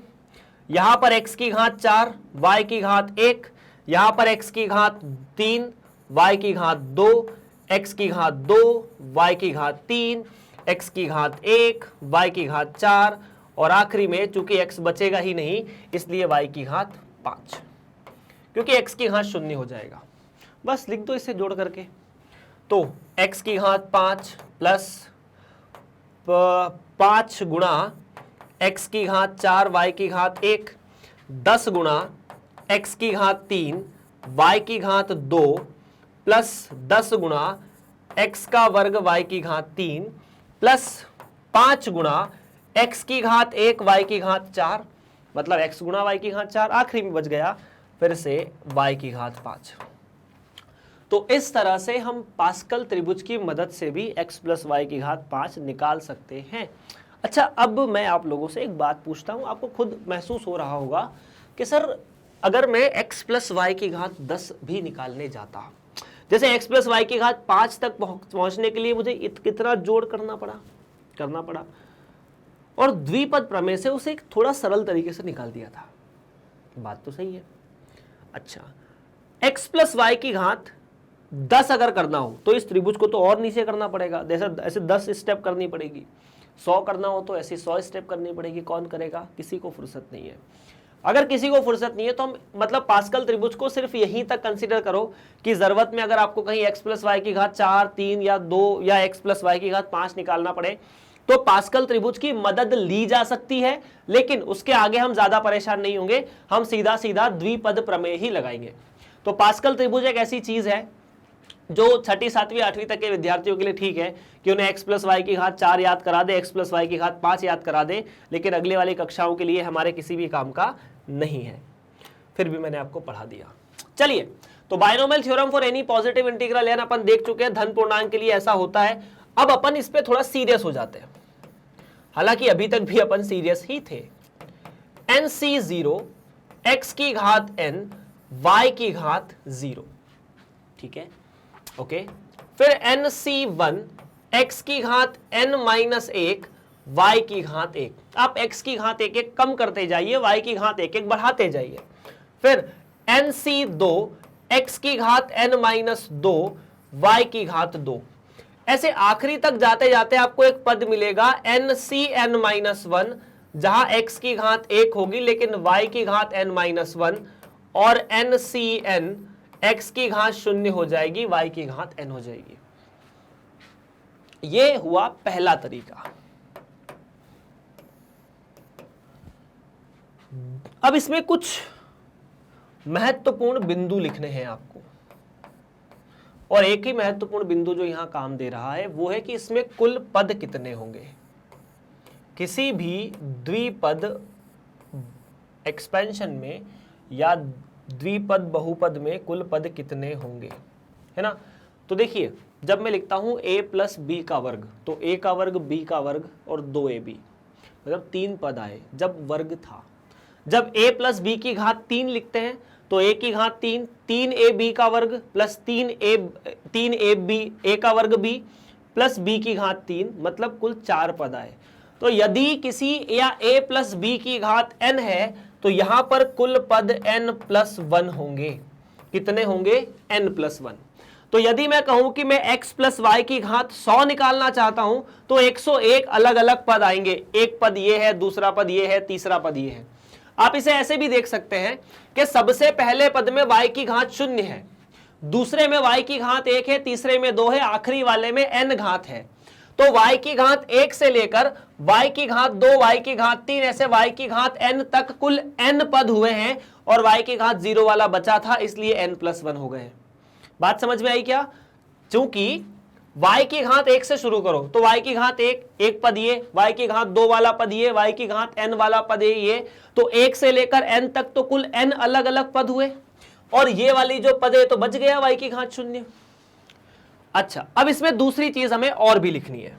यहां पर x की घात 4, y की घात 1, यहां पर x की घात 3, y की घात 2, x की घात 2, y की घात 3, x की घात 1, y की घात 4, और आखिरी में चूंकि x बचेगा ही नहीं इसलिए y की घात 5, क्योंकि x की घात 0 हो जाएगा। बस लिख दो इसे जोड़ करके। तो x की घात 5 प्लस 5 गुणा x की घात 4, y की घात 1, 10 गुणा x की घात 3, y की घात 2, प्लस 10 गुणा x का वर्ग y की घात 3, प्लस 5 गुणा x की घात 1, y की घात 4, मतलब x गुणा y की घात 4, आखिरी में बच गया फिर से y की घात 5। तो इस तरह से हम पास्कल त्रिभुज की मदद से भी x प्लस वाई की घात 5 निकाल सकते हैं। अच्छा, अब मैं आप लोगों से एक बात पूछता हूं, आपको खुद महसूस हो रहा होगा कि सर अगर मैं x प्लस वाई की घात 10 भी निकालने जाता, जैसे x प्लस वाई की घात 5 तक पहुंचने के लिए मुझे कितना जोड़ करना पड़ा, और द्विपद प्रमेय से उसे एक थोड़ा सरल तरीके से निकाल दिया था। बात तो सही है। अच्छा, x प्लस वाई की घात 10 अगर करना हो तो इस त्रिभुज को तो और नीचे करना पड़ेगा, ऐसे 10 स्टेप करनी पड़ेगी। 100 करना हो तो ऐसे 100 स्टेप करनी पड़ेगी। कौन करेगा? किसी को फुर्सत नहीं है। अगर किसी को फुर्सत नहीं है तो हम मतलब पास्कल त्रिभुज को सिर्फ यहीं तक कंसीडर करो कि जरूरत में अगर आपको कहीं x प्लस वाई की घात 4, 3 या 2 या x प्लस वाई की घात 5 निकालना पड़े तो पास्कल त्रिभुज की मदद ली जा सकती है, लेकिन उसके आगे हम ज्यादा परेशान नहीं होंगे, हम सीधा सीधा द्विपद प्रमेय ही लगाएंगे। तो पास्कल त्रिभुज एक ऐसी चीज है जो छठी, सातवीं, आठवीं तक के विद्यार्थियों के लिए ठीक है कि उन्हें x प्लस वाई की घात 4 याद करा दे, x प्लस वाई की घात 5 याद करा दे, लेकिन अगले वाली कक्षाओं के लिए हमारे किसी भी काम का नहीं है। फिर भी मैंने आपको पढ़ा दिया। चलिए, तो binomial theorem for any positive integral n अपन देख चुके हैं, धन पूर्णांक के लिए ऐसा होता है। अब अपन इस पे थोड़ा सीरियस हो जाते हैं, हालांकि अभी तक भी अपन सीरियस ही थे। NC0 x की घात n y की घात 0, ठीक है, ओके। फिर NC1 x की घात n माइनस 1 y की घात 1। आप x की घात 1 1 कम करते जाइए, y की घात 1 1 बढ़ाते जाइए। फिर NC2 x की घात n माइनस 2 y की घात 2। ऐसे आखिरी तक जाते जाते आपको एक पद मिलेगा NCn माइनस 1, जहां x की घात 1 होगी लेकिन y की घात n माइनस 1, और NCn x की घात 0 हो जाएगी, y की घात n हो जाएगी। ये हुआ पहला तरीका। अब इसमें कुछ महत्वपूर्ण बिंदु लिखने हैं आपको, और एक ही महत्वपूर्ण बिंदु जो यहां काम दे रहा है वो है कि इसमें कुल पद कितने होंगे। किसी भी द्विपद एक्सपेंशन में या द्विपद बहुपद में कुल पद कितने होंगे, है ना। तो देखिए, जब मैं लिखता हूं a प्लस बी का वर्ग, तो a का वर्ग, b का वर्ग और 2ab, मतलब 3 पद आए जब वर्ग था। जब a प्लस बी की घात 3 लिखते हैं तो a की घात 3, 3ab का वर्ग प्लस 3ab a का वर्ग b प्लस b की घात 3, मतलब कुल 4 पद आए। तो यदि किसी या a प्लस बी की घात n है तो यहां पर कुल पद n प्लस 1 होंगे। कितने होंगे? n plus 1। तो यदि मैं कहूं कि मैं x प्लस वाई की घात 100 निकालना चाहता हूं तो 101 अलग अलग पद आएंगे। एक पद ये है, दूसरा पद ये है, तीसरा पद ये है। आप इसे ऐसे भी देख सकते हैं कि सबसे पहले पद में y की घात 0 है, दूसरे में y की घात 1 है, तीसरे में 2 है, आखिरी वाले में n घात है। तो y की घात 1 से लेकर y की घात 2, y की घात 3, ऐसे y की घात n तक कुल n पद हुए हैं, और y की घात 0 वाला बचा था, इसलिए n प्लस 1 हो गए। बात समझ में आई क्या? चूंकि y की घात 1 से शुरू करो तो y की घात 1 एक पद ये, y की घात 2 वाला पद ये, y की घात n वाला पद ये, तो 1 से लेकर n तक तो कुल n अलग अलग पद हुए, और ये वाली जो पद है तो बच गया y की घात 0। अच्छा, अब इसमें दूसरी चीज हमें और भी लिखनी है।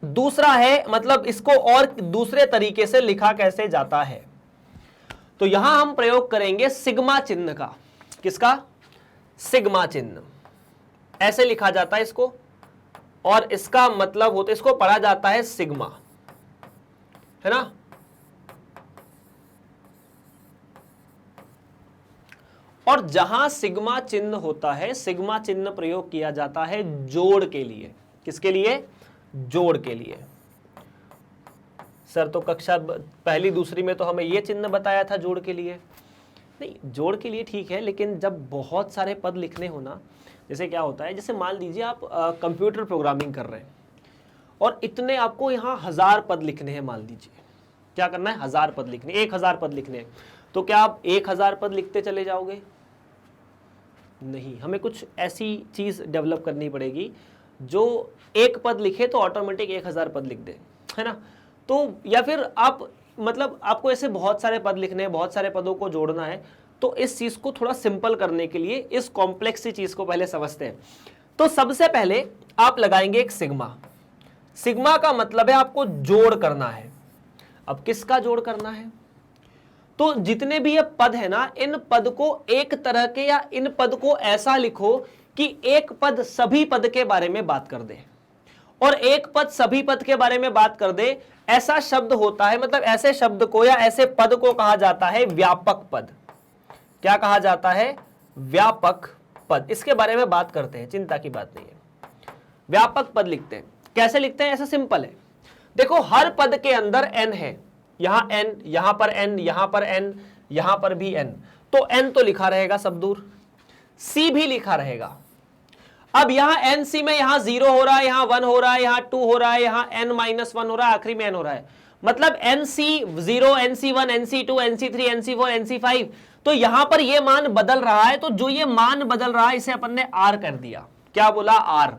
दूसरा है, मतलब इसको और दूसरे तरीके से लिखा कैसे जाता है, तो यहां हम प्रयोग करेंगे सिग्मा चिन्ह का। किसका? सिग्मा चिन्ह। ऐसे लिखा जाता है इसको, और इसका मतलब होता है, इसको पढ़ा जाता है सिग्मा, है ना। और जहां सिग्मा चिन्ह होता है, सिग्मा चिन्ह प्रयोग किया जाता है जोड़ के लिए। किसके लिए? जोड़ के लिए। सर तो कक्षा पहली दूसरी में तो हमें यह चिन्ह बताया था जोड़ के लिए। नहीं, जोड़ के लिए ठीक है, लेकिन जब बहुत सारे पद लिखने हो ना, जैसे क्या होता है, जैसे मान लीजिए आप कंप्यूटर प्रोग्रामिंग कर रहे हैं और इतने आपको यहाँ 1000 पद लिखने हैं। मान लीजिए क्या करना है, 1000 पद लिखने, 1000 पद लिखने हैं, तो क्या आप 1000 पद लिखते चले जाओगे? नहीं, हमें कुछ ऐसी चीज डेवलप करनी पड़ेगी जो एक पद लिखे तो ऑटोमेटिक 1000 पद लिख दे, है ना। तो या फिर आप मतलब आपको ऐसे बहुत सारे पद लिखने हैं, बहुत सारे पदों को जोड़ना है, तो इस चीज को थोड़ा सिंपल करने के लिए इस कॉम्प्लेक्स सी चीज को पहले समझते हैं। तो सबसे पहले आप लगाएंगे एक सिग्मा। सिग्मा का मतलब है आपको जोड़ करना है। अब किसका जोड़ करना है? तो जितने भी ये पद है ना, इन पद को एक तरह के, या इन पद को ऐसा लिखो कि एक पद सभी पद के बारे में बात कर दे, और एक पद सभी पद के बारे में बात कर दे। ऐसा शब्द होता है, मतलब ऐसे शब्द को या ऐसे पद को कहा जाता है व्यापक पद। क्या कहा जाता है? व्यापक पद। इसके बारे में बात करते हैं, चिंता की बात नहीं है। व्यापक पद लिखते हैं, कैसे लिखते हैं? ऐसा सिंपल है, देखो हर पद के अंदर n है, यहां n, यहां पर n, यहां पर n, यहां पर भी n, तो n तो लिखा रहेगा सब दूर, c भी लिखा रहेगा। अब यहां nc में यहां 0 हो रहा है, यहां 1 हो रहा है, यहां 2 हो रहा है, यहां n-1 हो रहा है, आखिरी में n हो रहा है, मतलब nc0, nc1, nc2, nc3, nc4, nc5। तो यहां पर ये मान बदल रहा है, तो जो ये मान बदल रहा है इसे अपन ने r कर दिया। क्या बोला? r।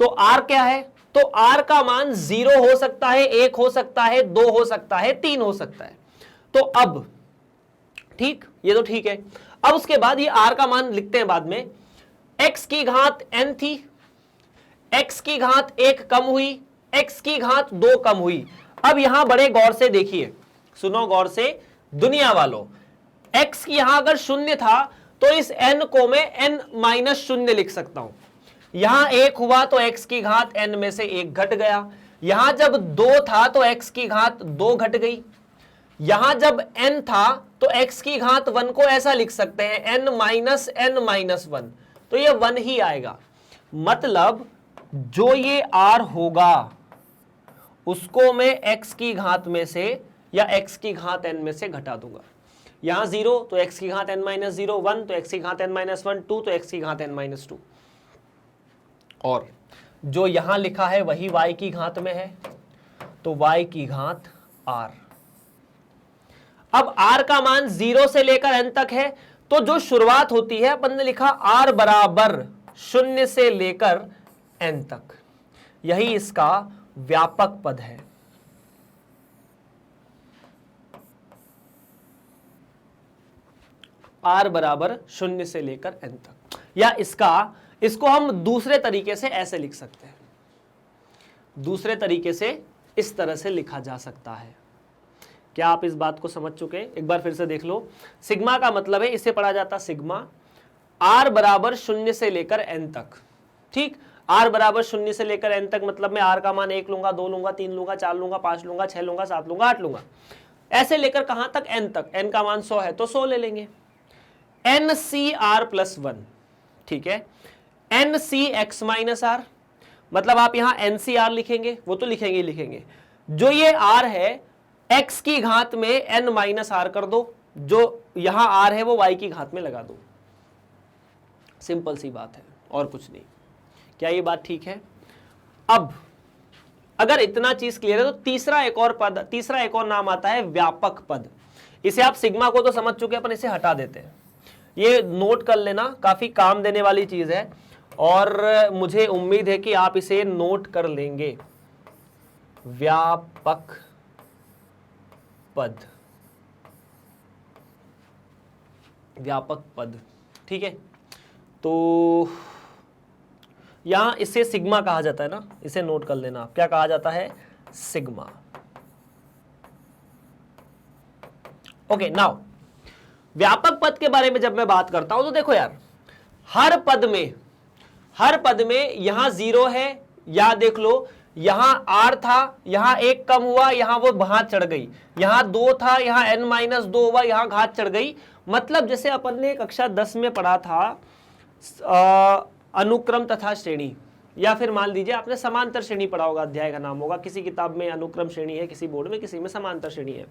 तो r क्या है? तो r का मान 0 हो सकता है, 1 हो सकता है, 2 हो सकता है, 3 हो सकता है। तो अब ठीक, ये तो ठीक है। अब उसके बाद ये r का मान लिखते हैं बाद में। x की घात n थी, x की घात 1 कम हुई, x की घात 2 कम हुई। अब यहां बड़े गौर से देखिए, सुनो गौर से दुनिया वालों, x की यहां अगर 0 था तो इस n को मैं n-0 लिख सकता हूं। यहां 1 हुआ तो x की घात n में से 1 घट गया। यहां जब 2 था तो x की घात 2 घट गई। यहां जब n था तो x की घात 1 को ऐसा लिख सकते हैं n-n-1, तो ये 1 ही आएगा। मतलब जो ये r होगा उसको मैं x की घात में से या x की घात n में से घटा दूंगा। यहां 0 तो x की घात n-0, 1 तो x की घात n-1, 2 तो x की घात n-2, और जो यहां लिखा है वही y की घात में है, तो y की घात r। अब r का मान 0 से लेकर n तक है, तो जो शुरुआत होती है अपन ने लिखा r बराबर 0 से लेकर n तक, यही इसका व्यापक पद है। r बराबर 0 से लेकर n तक, या इसको हम दूसरे तरीके से ऐसे लिख सकते हैं। दूसरे तरीके से इस तरह से लिखा जा सकता है। क्या आप इस बात को समझ चुके हैं? एक बार फिर से देख लो। सिग्मा का मतलब है, इसे पढ़ा जाता सिग्मा, r बराबर 0 से लेकर n तक। ठीक, r बराबर 0 से लेकर n तक मतलब मैं r का मान 1 लूंगा, 2 लूंगा, 3 लूंगा, 4 लूंगा, 5 लूंगा, 6 लूंगा, 7 लूंगा, 8 लूंगा, ऐसे लेकर कहां तक? n तक। n का मान 100 है तो 100 ले लेंगे। ncr+1, ठीक है। ncx-r मतलब आप यहां ncr लिखेंगे, वो तो लिखेंगे ही लिखेंगे। जो ये r है x की घात में n-r कर दो, जो यहां r है वो y की घात में लगा दो। सिंपल सी बात है और कुछ नहीं। क्या ये बात ठीक है? अब अगर इतना चीज क्लियर है तो तीसरा एक और नाम आता है व्यापक पद। इसे आप सिग्मा को तो समझ चुके हैं, अपन इसे हटा देते हैं। ये नोट कर लेना, काफी काम देने वाली चीज है और मुझे उम्मीद है कि आप इसे नोट कर लेंगे। व्यापक पद, व्यापक पद, ठीक है। तो यहां इसे सिग्मा कहा जाता है ना, इसे नोट कर लेना आप। क्या कहा जाता है? सिग्मा। ओके, नाउ व्यापक पद के बारे में जब मैं बात करता हूं तो देखो यार, हर पद में यहां 0 है, या देख लो, यहां r था, यहां 1 कम हुआ, यहां वो घात चढ़ गई, यहां 2 था, यहां n-2 हुआ, यहां घात चढ़ गई। मतलब जैसे अपन ने कक्षा 10 में पढ़ा था अनुक्रम तथा श्रेणी, या फिर मान लीजिए आपने समांतर श्रेणी पढ़ा होगा, अध्याय का नाम होगा, किसी किताब में अनुक्रम श्रेणी है, किसी बोर्ड में, किसी में समांतर श्रेणी है।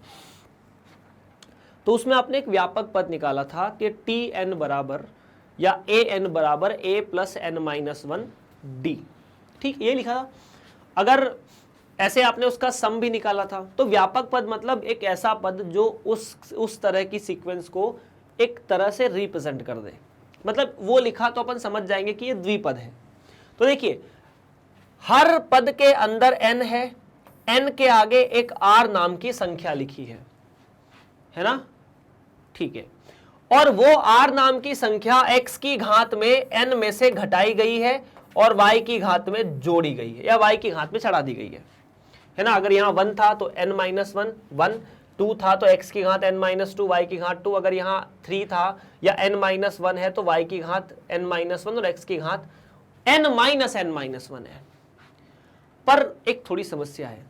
तो उसमें आपने एक व्यापक पद निकाला था कि tn बराबर या an बराबर a प्लस n-1d, ठीक, ये लिखा था। अगर ऐसे आपने उसका सम भी निकाला था, तो व्यापक पद मतलब एक ऐसा पद जो उस तरह की सीक्वेंस को एक तरह से रिप्रेजेंट कर दे, मतलब वो लिखा तो अपन समझ जाएंगे कि ये द्विपद है। तो देखिए, हर पद के अंदर n है, n के आगे एक r नाम की संख्या लिखी है ना, ठीक है, और वो r नाम की संख्या x की घात में n में से घटाई गई है और y की घात में जोड़ी गई है, या y की घात में चढ़ा दी गई है ना। अगर यहां 1 था तो n-1 1, 2 था तो x की घात n-2, y की घात 2, अगर यहां 3 था या n-1 है तो y की घात n-1 और x की घात n-1 है। पर एक थोड़ी समस्या है,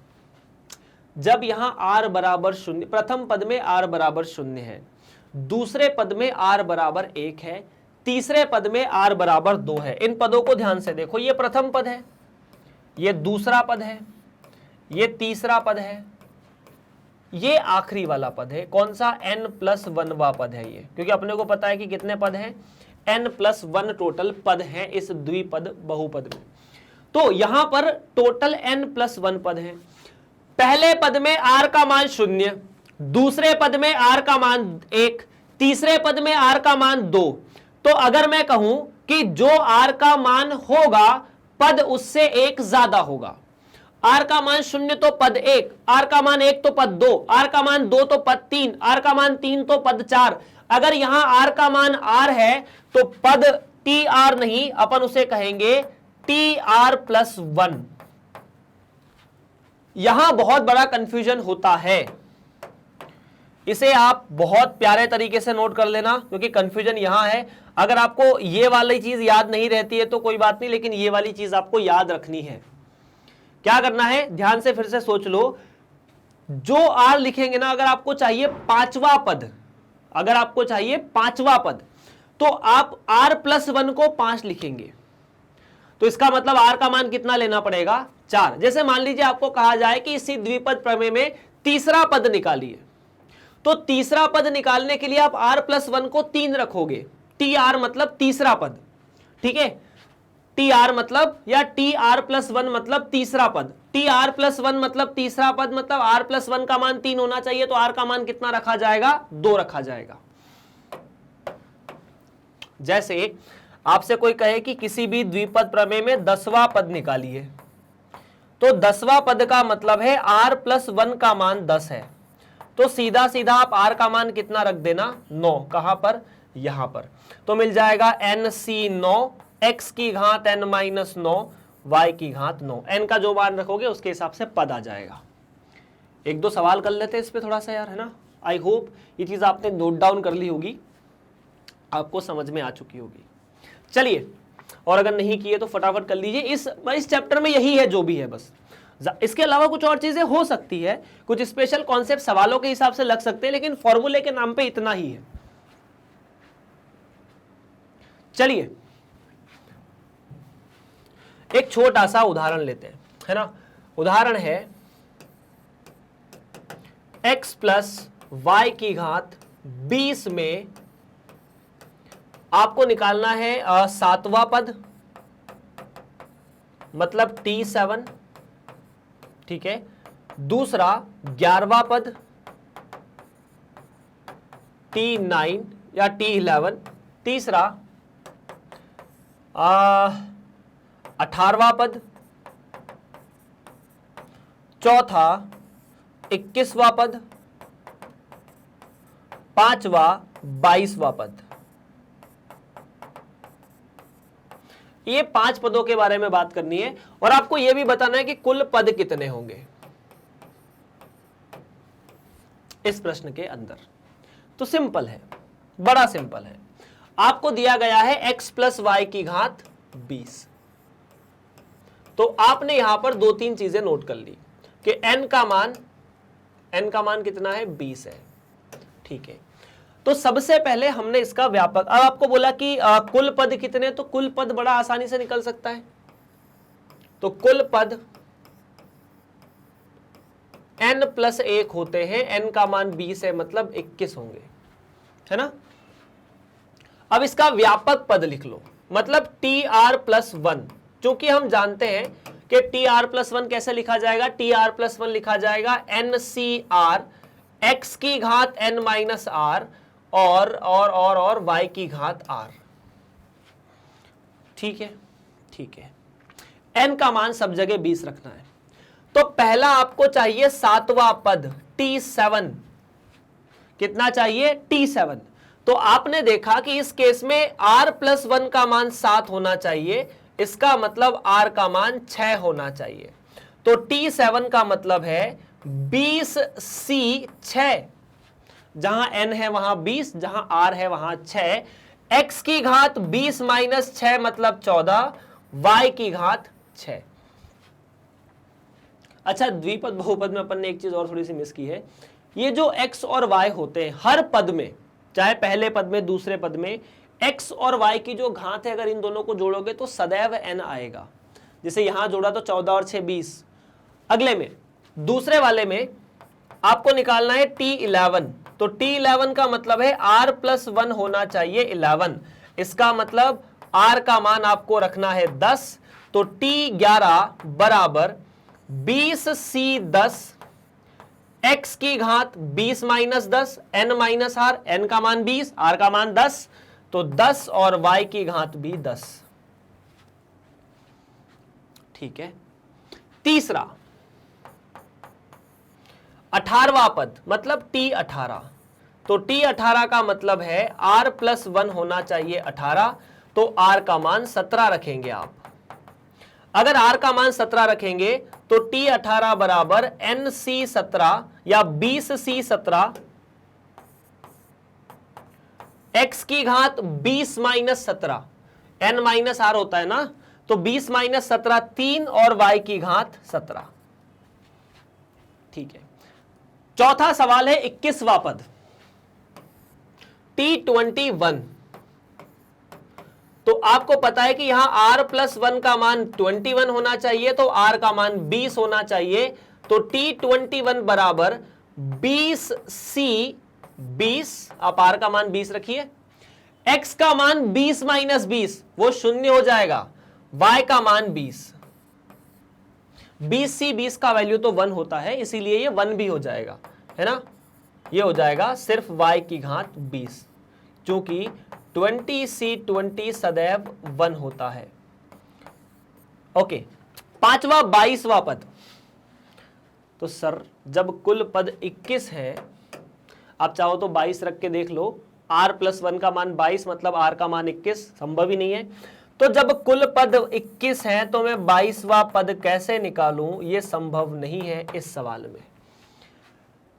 जब यहां r बराबर 0, प्रथम पद में r बराबर 0 है, दूसरे पद में r बराबर 1 है, तीसरे पद में r बराबर 2 है। इन पदों को ध्यान से देखो, ये प्रथम पद है, ये दूसरा पद है, ये तीसरा पद है, ये आखिरी वाला पद है। कौन सा? n+1वां पद है ये, क्योंकि अपने को पता है कि कितने पद हैं, n+1 टोटल पद हैं इस द्विपद बहुपद में। तो यहां पर टोटल n+1 पद हैं। पहले पद में r का मान 0, दूसरे पद में r का मान 1, तीसरे पद में r का मान 2। तो अगर मैं कहूं कि जो r का मान होगा पद उससे 1 ज्यादा होगा, r का मान 0 तो पद 1, r का मान 1 तो पद 2, r का मान 2 तो पद 3, r का मान 3 तो पद 4। अगर यहां r का मान r है तो पद tr नहीं, अपन उसे कहेंगे tr+1। यहां बहुत बड़ा कंफ्यूजन होता है, इसे आप बहुत प्यारे तरीके से नोट कर लेना, क्योंकि कंफ्यूजन यहां है। अगर आपको ये वाली चीज याद नहीं रहती है तो कोई बात नहीं, लेकिन ये वाली चीज आपको याद रखनी है। क्या करना है, ध्यान से फिर से सोच लो। जो r लिखेंगे ना, अगर आपको चाहिए पांचवा पद, अगर आपको चाहिए पांचवा पद, तो आप r+1 को 5 लिखेंगे। तो इसका मतलब r का मान कितना लेना पड़ेगा? 4। जैसे मान लीजिए आपको कहा जाए कि इसी द्विपद प्रमेय में तीसरा पद निकालिए, तो तीसरा पद निकालने के लिए आप r+1 को 3 रखोगे, tr मतलब तीसरा पद, ठीक है, tr मतलब या tr+1 मतलब तीसरा पद, tr+1 मतलब तीसरा पद, मतलब r+1 का मान 3 होना चाहिए, तो r का मान कितना रखा जाएगा? 2 रखा जाएगा। जैसे आपसे कोई कहे कि किसी भी द्विपद प्रमेय में 10वां पद निकालिए, तो 10वां पद का मतलब है r+1 का मान 10 है, तो सीधा सीधा आप r का मान कितना रख देना? 9। कहां पर? यहां पर। तो मिल जाएगा nc9, x की घात n-9, y की घात 9। n का जो मान रखोगे उसके हिसाब से पद आ जाएगा। एक दो सवाल कर लेते हैं इस पे थोड़ा सा यार, है ना। आई होप ये चीज आपने नोट डाउन कर ली होगी, आपको समझ में आ चुकी होगी। चलिए, और अगर नहीं किए तो फटाफट कर लीजिए। इस चैप्टर में यही है जो भी है, बस इसके अलावा कुछ और चीजें हो सकती है, कुछ स्पेशल कॉन्सेप्ट सवालों के हिसाब से लग सकते हैं, लेकिन फॉर्मूले के नाम पे इतना ही है। चलिए एक छोटा सा उदाहरण लेते हैं, है ना। उदाहरण है x + y की घात 20 में आपको निकालना है 7वां पद, मतलब t7, ठीक है। दूसरा 11वां पद t9 या t11, तीसरा 18वां पद, चौथा 21वां पद, पांचवा 22वां पद। ये 5 पदों के बारे में बात करनी है, और आपको यह भी बताना है कि कुल पद कितने होंगे इस प्रश्न के अंदर। तो सिंपल है, बड़ा सिंपल है। आपको दिया गया है x + y की घात 20, तो आपने यहां पर 2-3 चीजें नोट कर ली कि n का मान कितना है, 20 है। ठीक है, तो सबसे पहले हमने इसका व्यापक, अब आपको बोला कि कुल पद कितने, तो कुल पद बड़ा आसानी से निकल सकता है। तो कुल पद n+1 होते हैं, n का मान 20 है, मतलब 21 होंगे, है ना। अब इसका व्यापक पद लिख लो, मतलब tr+1, क्योंकि हम जानते हैं कि tr+1 कैसे लिखा जाएगा, tr+1 लिखा जाएगा NCR x की घात n माइनस r और y की घात r। ठीक है, ठीक है, n का मान सब जगह 20 रखना है। तो पहला आपको चाहिए 7वां पद t7, कितना चाहिए, t7। तो आपने देखा कि इस केस में r+1 का मान 7 होना चाहिए, इसका मतलब r का मान 6 होना चाहिए। तो t7 का मतलब है 20c6, जहां n है वहां 20, जहां r है वहां 6, x की घात 20 माइनस 6 मतलब 14, y की घात 6। अच्छा, द्विपद बहुपद में अपन ने एक चीज और थोड़ी सी मिस की है, ये जो x और y होते हैं हर पद में, चाहे पहले पद में दूसरे पद में, x और y की जो घात है अगर इन दोनों को जोड़ोगे तो सदैव n आएगा। जैसे यहां जोड़ा तो 14 और 6 20। अगले में दूसरे वाले में आपको निकालना है t11, तो t11 का मतलब है r+1 होना चाहिए 11, इसका मतलब r का मान आपको रखना है 10। तो t11 बराबर 20c10, x की घात 20 minus 10, n minus r, n का मान 20, r का मान 10, तो 10 और y की घात भी 10। ठीक है, तीसरा 18वां पद मतलब t18, तो t18 का मतलब है r+1 होना चाहिए 18, तो r का मान 17 रखेंगे आप। अगर r का मान 17 रखेंगे तो t18 बराबर nc17 या 20c17, x की घात 20 माइनस 17, n माइनस r होता है ना, तो 20 माइनस 17 3 और y की घात 17। ठीक है, चौथा सवाल है 21वां पद t21, तो आपको पता है कि यहां r+1 का मान 21 होना चाहिए, तो r का मान 20 होना चाहिए। तो t21 बराबर 20c20, आप r का मान 20 रखिए, x का मान 20 माइनस 20 वो 0 हो जाएगा, y का मान 20, 20c20 का वैल्यू तो 1 होता है, इसीलिए ये 1 भी हो जाएगा, है ना। ये हो जाएगा सिर्फ y की घात 20, क्योंकि 20c20 सदैव 1 होता है। ओके, पांचवा 22वां पद, तो सर जब कुल पद 21 है, आप चाहो तो 22 रख के देख लो, r+1 का मान 22 मतलब r का मान 21, संभव ही नहीं है। तो जब कुल पद 21 है तो मैं 22वां पद कैसे निकालूं, यह संभव नहीं है इस सवाल में।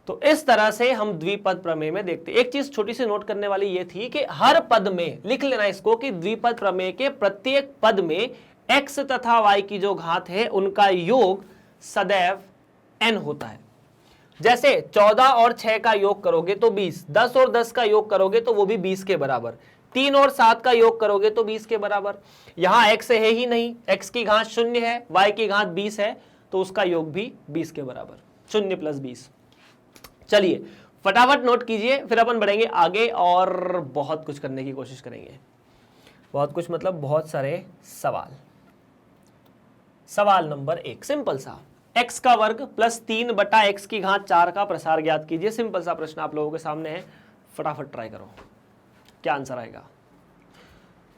तो इस तरह से हम द्विपद प्रमेय में देखते। एक चीज छोटी सी नोट करने वाली यह थी कि हर पद में, लिख लेना इसको, कि द्विपद प्रमेय के प्रत्येक पद में x तथा y की जो घात है उनका योग सदैव n होता है। जैसे 14 और 6 का योग करोगे तो 20, 10 और 10 का योग करोगे तो वो भी 20 के बराबर, 3 और 7 का योग करोगे तो 20 के बराबर। यहां x है ही नहीं, x की घात 0 है, y की घात 20 है, तो उसका योग भी 20 के बराबर, 0 + 20। चलिए फटाफट नोट कीजिए, फिर अपन बढ़ेंगे आगे और बहुत कुछ करने की कोशिश करेंगे। बहुत कुछ मतलब बहुत सारे सवाल। सवाल नंबर 1 सिंपल सा, x का वर्ग प्लस 3 बटा x की घात 4 का प्रसार ज्ञात कीजिए। सिंपल सा प्रश्न आप लोगों के सामने है, फटाफट ट्राई करो क्या आंसर आएगा।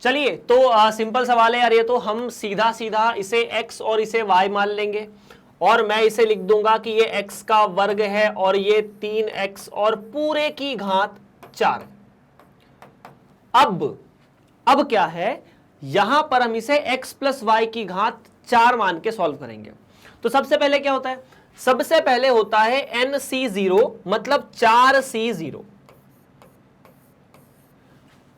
चलिए तो सिंपल सवाल है यार, ये तो हम सीधा सीधा इसे x और इसे y मान लेंगे और मैं इसे लिख दूंगा कि ये x का वर्ग है और ये 3x और पूरे की घात 4। अब क्या है, यहां पर हम इसे x + y की घात 4 मान के सॉल्व करेंगे। तो सबसे पहले क्या होता है, सबसे पहले होता है nc0 मतलब 4c0।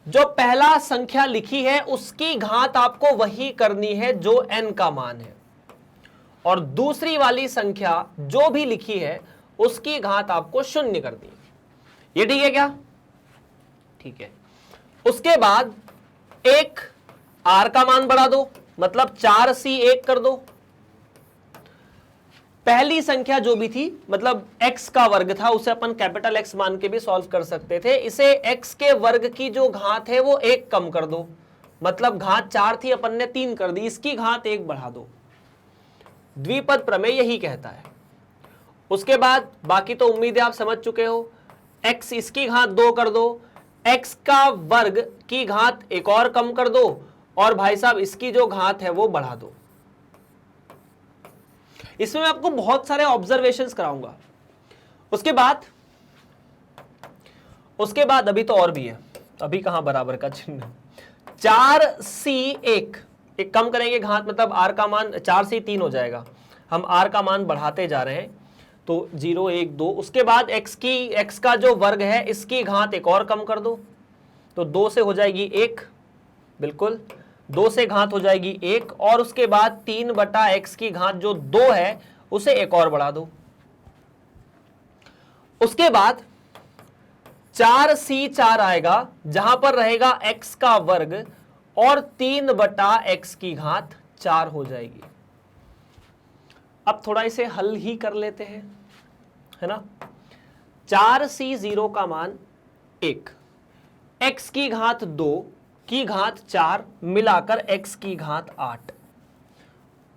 जो पहला संख्या लिखी है उसकी घात आपको वही करनी है जो n का मान है। और दूसरी वाली संख्या जो भी लिखी है उसकी घात आपको शून्य कर दी। ये ठीक है क्या? ठीक है। उसके बाद एक r का मान बढ़ा दो, मतलब 4c1 कर दो। पहली संख्या जो भी थी, मतलब x का वर्ग था, उसे अपन कैपिटल X मान के भी सॉल्व कर सकते थे। इसे x के वर्ग की जो घात है वो 1 कम कर दो, मतलब घात 4 थी, अपन ने 3 कर दी, इसकी घात 1 बढ़ा दो। द्विपद प्रमेय यही कहता है। उसके बाद बाकी तो उम्मीद है आप समझ चुके हो। x इसकी घात 2 कर दो, x का वर्ग की घात 1 और कम कर दो, और भाई साहब इसकी जो घात है वो बढ़ा दो। इसमें मैं आपको बहुत सारे ऑब्जर्वेशंस कराऊंगा। उसके बाद अभी तो और भी है, अभी कहां बराबर का चिन्ह। 4c1 एक कम करेंगे घात, मतलब r का मान 4c3 हो जाएगा। हम r का मान बढ़ाते जा रहे हैं, तो 0 1 2। उसके बाद x का जो वर्ग है इसकी घात 1 और कम कर दो, तो 2 से हो जाएगी 1, बिल्कुल 2 से घात हो जाएगी 1, और उसके बाद 3/x की घात जो 2 है उसे 1 और बढ़ा दो। उसके बाद 4c4 आएगा, जहां पर रहेगा x का वर्ग और 3/x की घात 4 हो जाएगी। अब थोड़ा इसे हल ही कर लेते हैं, है ना। 4c0 का मान 1, x की घात 2 की घात 4 मिलाकर x की घात 8,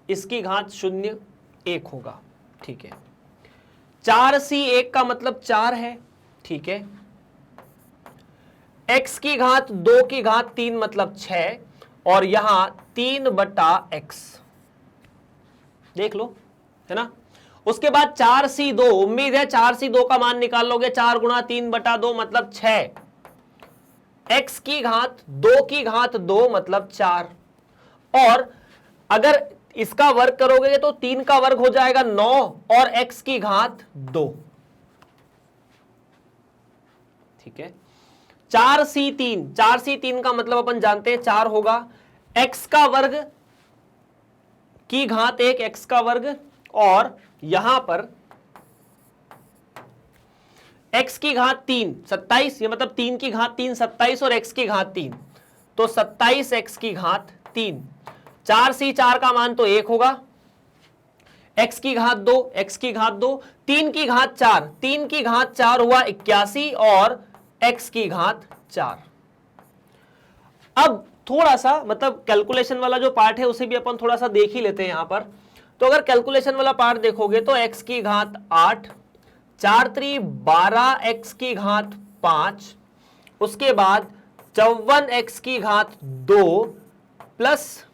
इसकी घात 0 1 होगा, ठीक है। 4c1 का मतलब 4 है, ठीक है। x की घात 2 की घात 3 मतलब 6, और यहां 3/x देख लो, है ना। उसके बाद 4c2, उम्मीद है 4c2 का मान निकाल लोगे। 4 गुणा 3/2 मतलब 6, x की घात 2 की घात 2 मतलब 4, और अगर इसका वर्ग करोगे तो 3 का वर्ग हो जाएगा 9, और x की घात 2, ठीक है। 4c3 का मतलब अपन जानते हैं 4 होगा, x का वर्ग की घात 1 x का वर्ग, और यहां पर x की घात 3 27, ये मतलब 3 की घात 3 27, और x की घात 3, तो 27x की घात 3। 4c4 का मान तो 1 होगा, x की घात 2 x की घात 2, 3 की घात 4 3 की घात 4 हुआ 81, और x की घात 4। अब थोड़ा सा मतलब कैलकुलेशन वाला जो पार्ट है उसे भी अपन थोड़ा सा देख ही लेते हैं यहां पर। तो अगर कैलकुलेशन वाला पार्ट देखोगे तो x की घात 8, 4 3 12 x की घात 5, उसके बाद 54 x की घात 2 प्लस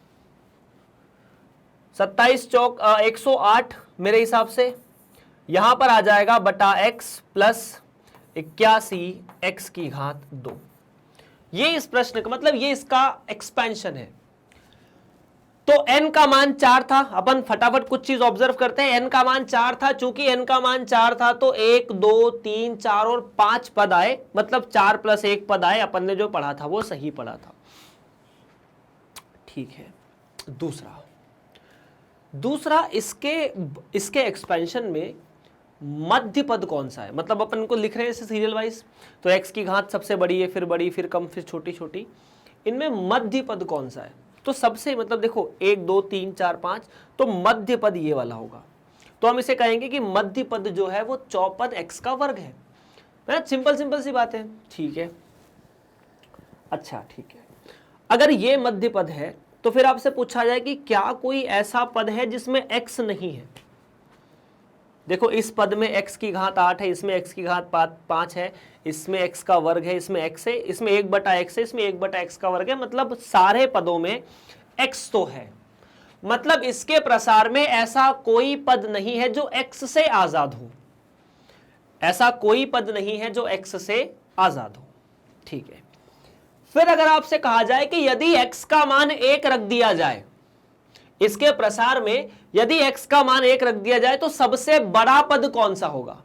27 चौक 108 मेरे हिसाब से, यहां पर आ जाएगा बटा x प्लस 81 x की घात 2। ये इस प्रश्न का मतलब, ये इसका एक्सपेंशन है। तो n का मान 4 था, अपन फटाफट कुछ चीज ऑब्जर्व करते हैं। n का मान 4 था, चूंकि n का मान 4 था तो 1 2 3 4 और 5 पद आए, मतलब 4 + 1 पद आए। अपन ने जो पढ़ा था वो सही पढ़ा था, ठीक है। दूसरा इसके एक्सपेंशन में मध्य पद कौन सा है, मतलब अपन को लिख रहे हैं इसे सीरियल वाइज, तो x की घात सबसे बड़ी है, फिर बड़ी, फिर कम, फिर छोटी छोटी। इनमें मध्य पद कौन सा है? तो सबसे मतलब देखो 1 2 3 4 5, तो मध्य पद ये वाला होगा। तो हम इसे कहेंगे कि मध्य पद जो है वो चौपद x का वर्ग है ना। सिंपल सी बात है, ठीक है। अच्छा ठीक है, अगर ये मध्य पद है तो फिर आपसे पूछा जाए कि क्या कोई ऐसा पद है जिसमें x नहीं है। देखो इस पद में x की घात 8 है, इसमें x की घात 5 है, इसमें x का वर्ग है, इसमें x है, इसमें 1/x है, इसमें 1/x का वर्ग है, मतलब सारे पदों में x तो है। मतलब इसके प्रसार में ऐसा कोई पद नहीं है जो x से आजाद हो, ऐसा कोई पद नहीं है जो x से आजाद हो, ठीक है। फिर अगर आपसे कहा जाए कि यदि x का मान 1 रख दिया जाए, इसके प्रसार में यदि x का मान 1 रख दिया जाए तो सबसे बड़ा पद कौन सा होगा?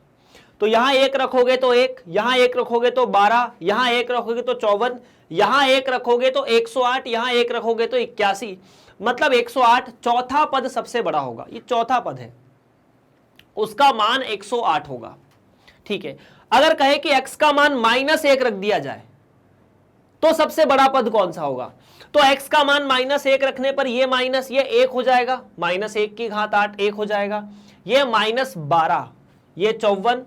तो यहां 1 रखोगे तो 1, यहां 1 रखोगे तो 12, यहां 1 रखोगे तो 54, यहां 1 रखोगे तो 108, यहां 1 रखोगे तो 81, मतलब 108 चौथा पद सबसे बड़ा होगा, ये चौथा पद है, उसका मान 108 होगा। ठीक है, अगर कहे कि x का मान -1 रख दिया जाए तो सबसे बड़ा पद कौन सा होगा? तो x का मान -1 रखने पर ये माइनस ये 1 हो जाएगा, -1 की घात 8 1 हो जाएगा, ये -12, ये 54,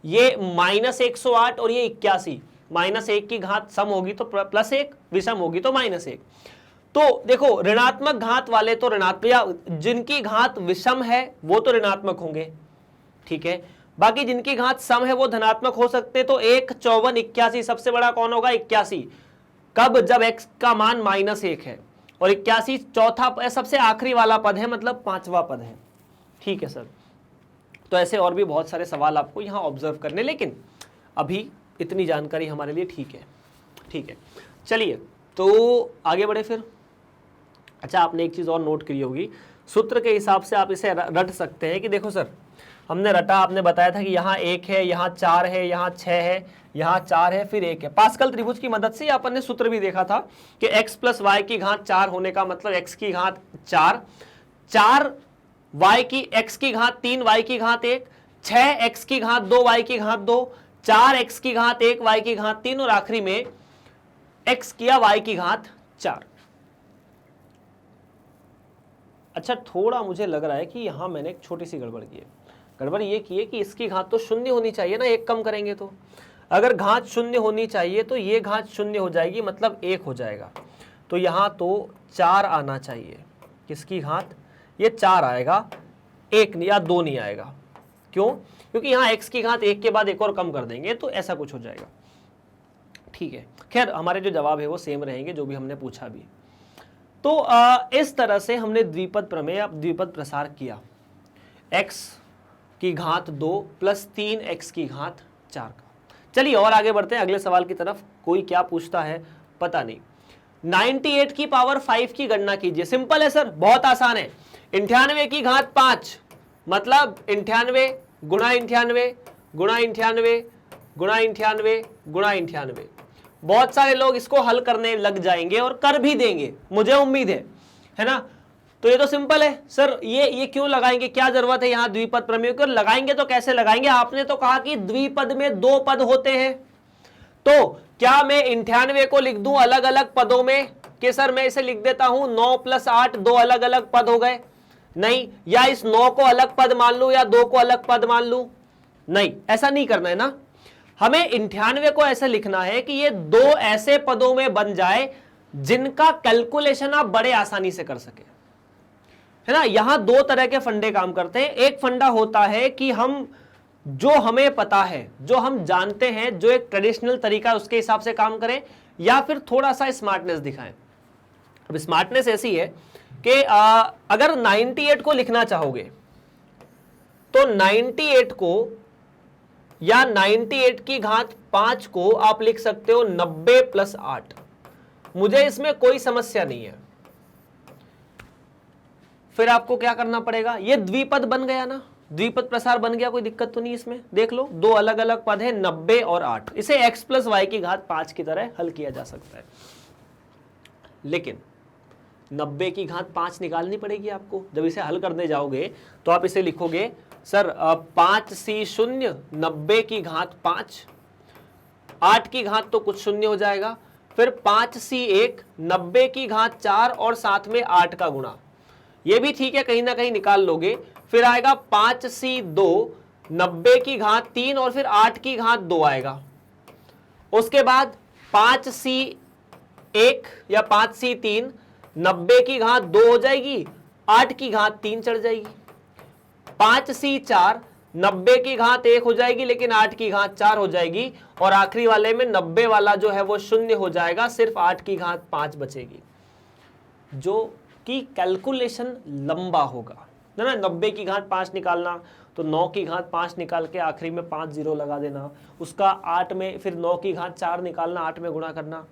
ये -108 और ये 81, -1 की घात सम होगी तो +1, विषम होगी तो -1। तो देखो ऋणात्मक घात वाले तो ऋणात्मक, या जिनकी घात विषम है वो तो ऋणात्मक होंगे, ठीक है, बाकी जिनकी घात सम है वो धनात्मक हो सकते। तो 1, 54, 81, सबसे बड़ा कौन होगा? 81। कब? जब x का मान -1 है, और 81 चौथा सबसे आखिरी वाला पद है, मतलब पांचवा पद है। ठीक है सर, तो ऐसे और भी बहुत सारे सवाल आपको यहाँ ऑब्जर्व करने, लेकिन अभी इतनी जानकारी हमारे लिए ठीक है। ठीक है, चलिए तो आगे बढ़े फिर। अच्छा, आपने एक चीज़ और नोट करी होगी, सूत्र के हिसाब से आप इसे रट सकते हैं कि देखो सर, हमने रटा, आपने बताया था कि यहाँ 1 है, यहाँ 4 है, यहाँ 6 है, यहाँ 4 है, फिर 1 है। पास्कल त्रिभुज की मदद से अपन ने सूत्र भी देखा था कि x + y की घात 4 होने का मतलब x की घात 4, 4 y की x की घात 3, y की घात 1, 6 x की घात 2, y की घात 2, 4 x की घात 1, y की घात 3, और आखिरी में x किया y की घात 4। अच्छा, थोड़ा मुझे लग रहा है कि यहां मैंने एक छोटी सी गड़बड़ की है। गड़बड़ ये की है कि इसकी घात तो 0 होनी चाहिए ना, 1 कम करेंगे तो। अगर घात 0 होनी चाहिए तो ये घात 0 हो जाएगी, मतलब 1 हो जाएगा। तो यहाँ तो 4 आना चाहिए। किसकी घात? ये 4 आएगा, 1 या 2 नहीं आएगा। क्यों? क्योंकि यहाँ x की घात 1 के बाद एक और कम कर देंगे तो ऐसा कुछ हो जाएगा। ठीक है, खैर हमारे जो जवाब है वो सेम रहेंगे जो भी हमने पूछा भी। तो इस तरह से हमने द्विपद प्रमेय या द्विपद प्रसार किया। x की घात 2 + 3x की घात 4 का। चलिए और आगे बढ़ते हैं अगले सवाल की तरफ। कोई क्या पूछता है पता नहीं। 98 की पावर 5 की गणना कीजिए। सिंपल है सर, बहुत आसान है। 98 की घात 5 मतलब 98 गुणा 98 गुणा 98 गुणा 98 गुणा 98। बहुत सारे लोग इसको हल करने लग जाएंगे और कर भी देंगे, मुझे उम्मीद है ना। तो ये तो सिंपल है सर, ये क्यों लगाएंगे, क्या जरूरत है यहाँ द्विपद प्रमेय को? लगाएंगे तो कैसे लगाएंगे? आपने तो कहा कि द्विपद में 2 पद होते हैं, तो क्या मैं 98 को लिख दूं अलग अलग पदों में कि सर मैं इसे लिख देता हूं 9 + 8 2 अलग अलग पद हो गए? नहीं। या इस 9 को अलग पद मान लूं या 2 को अलग पद मान लूं? नहीं, ऐसा नहीं करना है ना। हमें 98 को ऐसे लिखना है कि ये 2 ऐसे पदों में बन जाए जिनका कैलकुलेशन आप बड़े आसानी से कर सके, है ना। यहां 2 तरह के फंडे काम करते हैं। एक फंडा होता है कि हम जो हमें पता है, जो हम जानते हैं, जो एक ट्रेडिशनल तरीका है उसके हिसाब से काम करें, या फिर थोड़ा सा स्मार्टनेस दिखाएं। अब स्मार्टनेस ऐसी है कि अगर 98 को लिखना चाहोगे तो 98 को या 98 की घात 5 को आप लिख सकते हो 90 + 8। मुझे इसमें कोई समस्या नहीं है। फिर आपको क्या करना पड़ेगा? ये द्विपद बन गया ना, द्विपद प्रसार बन गया, कोई दिक्कत तो नहीं इसमें। देख लो 2 अलग अलग पद है 90 और 8। इसे x + y की घात 5 की तरह हल किया जा सकता है, लेकिन 90 की घात 5 निकालनी पड़ेगी आपको। जब इसे हल करने जाओगे तो आप इसे लिखोगे सर 5c0 90 की घात 5, 8 की घात तो कुछ शून्य हो जाएगा, फिर 5c1 90 की घात 4 और साथ में 8 का गुणा, ये भी ठीक है, कहीं ना कहीं निकाल लोगे। फिर आएगा 5c2 90 की घात 3 और फिर 8 की घात 2 आएगा। उसके बाद 5c1 या 5c3 90 की घात 2 हो जाएगी, 8 की घात 3 चढ़ जाएगी। 5c4 90 की घात 1 हो जाएगी लेकिन 8 की घात 4 हो जाएगी, और आखिरी वाले में 90 वाला जो है वो शून्य हो जाएगा, सिर्फ 8 की घात 5 बचेगी, जो कि कैलकुलेशन लंबा होगा ना। 90 की घात 5 निकालना तो 9 की घात 5 निकाल के आखिरी में 5 0 लगा देना, उसका 8 में फिर 9 की घात 4 निकालना, 8 में गुणा करना।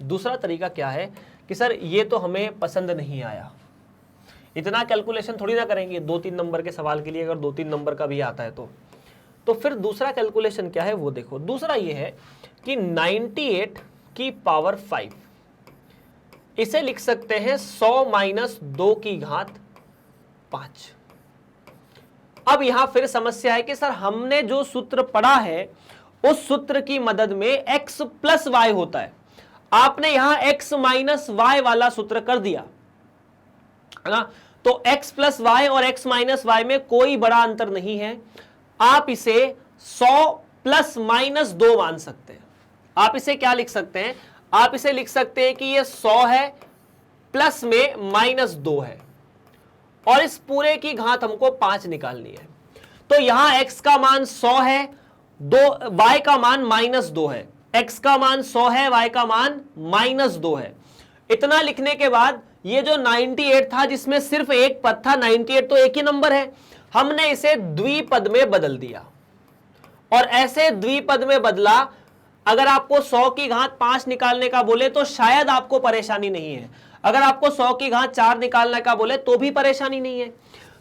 दूसरा तरीका क्या है कि सर ये तो हमें पसंद नहीं आया, इतना कैलकुलेशन थोड़ी ना करेंगे 2-3 नंबर के सवाल के लिए, अगर 2-3 नंबर का भी आता है तो फिर दूसरा कैलकुलेशन क्या है वो देखो। दूसरा ये है कि 98 की पावर 5 इसे लिख सकते हैं 100 माइनस 2 की घात 5। अब यहां फिर समस्या है कि सर हमने जो सूत्र पढ़ा है उस सूत्र की मदद में x प्लस वाई होता है, आपने यहां x माइनस वाई वाला सूत्र कर दिया है ना। तो x प्लस वाई और x माइनस वाई में कोई बड़ा अंतर नहीं है, आप इसे 100 प्लस माइनस 2 मान सकते हैं। आप इसे क्या लिख सकते हैं, आप इसे लिख सकते हैं कि ये 100 है प्लस में माइनस 2 है और इस पूरे की घात हमको 5 निकालनी है। तो यहां x का मान 100 है, y का मान माइनस 2 है, x का मान 100 है, y का मान माइनस 2 है। इतना लिखने के बाद ये जो 98 था जिसमें सिर्फ एक पद था, 98 तो एक ही नंबर है, हमने इसे द्विपद में बदल दिया और ऐसे द्विपद में बदला। अगर आपको 100 की घात 5 निकालने का बोले तो शायद आपको परेशानी नहीं है, अगर आपको 100 की घात 4 निकालने का बोले तो भी परेशानी नहीं है।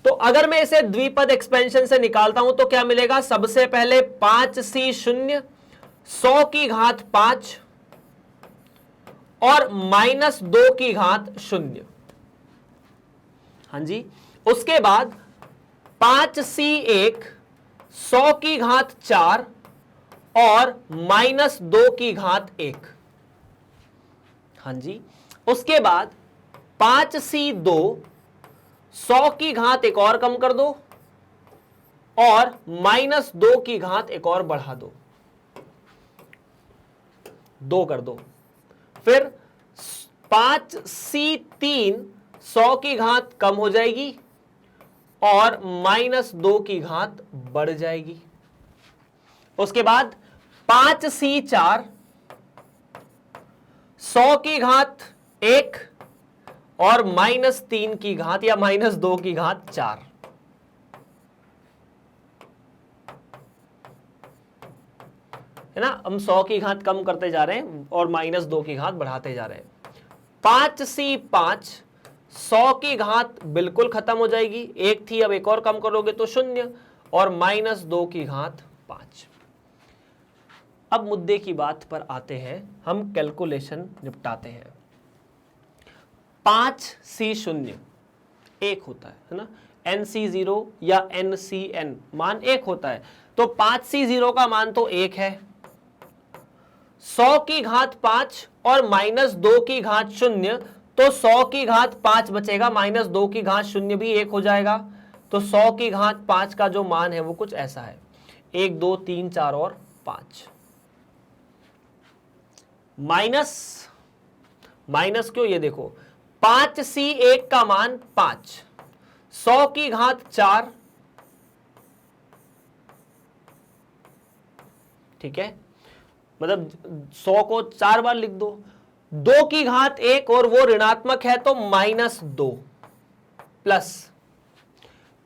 तो अगर मैं इसे द्विपद एक्सपेंशन से निकालता हूं तो क्या मिलेगा, सबसे पहले 5c शून्य 100 की घात 5 और माइनस 2 की घात 0। हाँ जी, उसके बाद 5c1 100 की घात 4 और माइनस 2 की घात 1। हाँ जी, उसके बाद 5c2 100 की घात एक और कम कर दो और माइनस 2 की घात एक और बढ़ा दो, 2 कर दो। फिर 5c3 100 की घात कम हो जाएगी और माइनस 2 की घात बढ़ जाएगी। उसके बाद 5c4 100 की घात 1 और माइनस 3 की घात या माइनस 2 की घात 4। है ना, हम 100 की घात कम करते जा रहे हैं और माइनस 2 की घात बढ़ाते जा रहे हैं। 5c5 100 की घात बिल्कुल खत्म हो जाएगी, एक थी अब एक और कम करोगे तो 0 और माइनस 2 की घात 5। अब मुद्दे की बात पर आते हैं, हम कैलकुलेशन निपटाते हैं। 5c शून्य 1 होता है ना, nc0 या ncn मान 1 होता है, तो 5c0 का मान तो 1 है। 100 की घात 5 और माइनस 2 की घात 0, तो 100 की घात 5 बचेगा, माइनस 2 की घात 0 भी 1 हो जाएगा। तो 100 की घात 5 का जो मान है वो कुछ ऐसा है, 1 2 3 4 और 5। माइनस क्यों, ये देखो 5c1 का मान 5, 100 की घात 4, ठीक है, मतलब 100 को 4 बार लिख दो, 2 की घात 1 और वो ऋणात्मक है तो माइनस 2 प्लस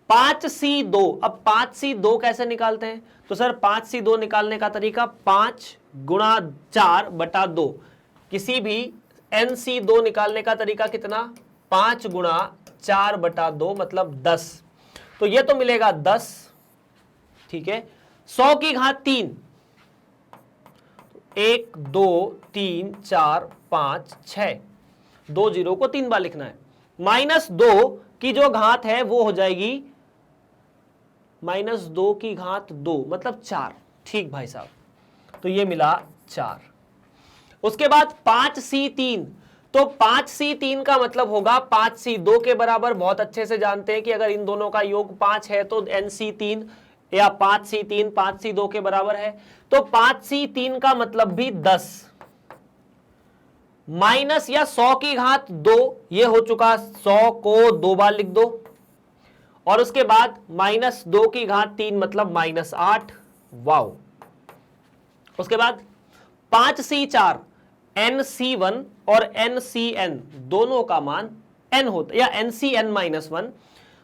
5c2। अब 5c2 कैसे निकालते हैं, तो सर 5c2 निकालने का तरीका 5 गुणा 4 बटा 2, किसी भी nc2 निकालने का तरीका कितना, 5 गुणा 4 बटा 2 मतलब 10, तो ये तो मिलेगा 10, ठीक है। 100 की घात 3, 1 2 3 4 5 6, 2 जीरो को 3 बार लिखना है। माइनस 2 की जो घात है वो हो जाएगी माइनस 2 की घात 2 मतलब 4, ठीक भाई साहब, तो ये मिला 4। उसके बाद 5c3, तो 5c3 का मतलब होगा 5c2 के बराबर। बहुत अच्छे से जानते हैं कि अगर इन दोनों का योग 5 है तो nc3 या 5c3 5c2 के बराबर है, तो 5c3 का मतलब भी 10 माइनस या 100 की घात 2, ये हो चुका, 100 को 2 बार लिख दो और उसके बाद माइनस 2 की घात 3 मतलब माइनस 8, वाओ। उसके बाद 5c4 nc1 और nCn दोनों का मान n होता है, या nCn माइनस 1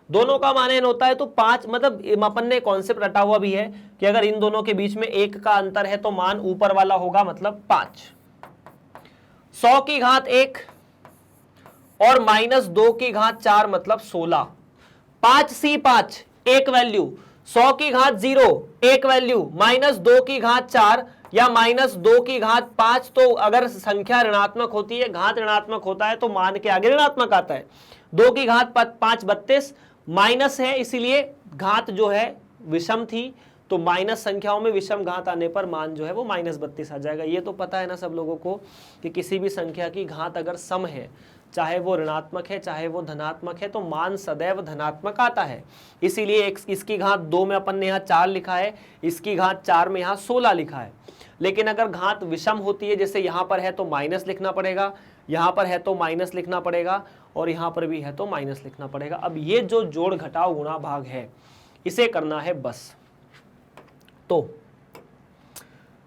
दोनों का मान n होता है, तो 5 मतलब अपन ने कॉन्सेप्ट रटा हुआ भी है कि अगर इन दोनों के बीच में 1 का अंतर है तो मान ऊपर वाला होगा, मतलब 5। 100 की घात 1 और माइनस 2 की घात 4 मतलब 16। 5c5 एक वैल्यू, 100 की घात 0 एक वैल्यू, माइनस 2 की घात 4 या -2 की घात 5, तो अगर संख्या ऋणात्मक होती है, घात ऋणात्मक होता है तो मान के आगे ऋणात्मक आता है। 2 की घात 5 32, माइनस है इसीलिए घात जो है विषम थी, तो माइनस संख्याओं में विषम घात आने पर मान जो है वो -32 आ जाएगा। ये तो पता है ना सब लोगों को कि किसी भी संख्या की घात अगर सम है, चाहे वो ऋणात्मक है चाहे वो धनात्मक है, तो मान सदैव धनात्मक आता है। इसीलिए इसकी घात 2 में अपन ने यहाँ 4 लिखा है, इसकी घात 4 में यहाँ 16 लिखा है। लेकिन अगर घात विषम होती है, जैसे यहाँ पर है तो माइनस लिखना पड़ेगा, यहाँ पर है तो माइनस लिखना पड़ेगा, और यहाँ पर भी है तो माइनस लिखना पड़ेगा। अब ये जो जोड़ घटाव गुणा भाग है इसे करना है बस। तो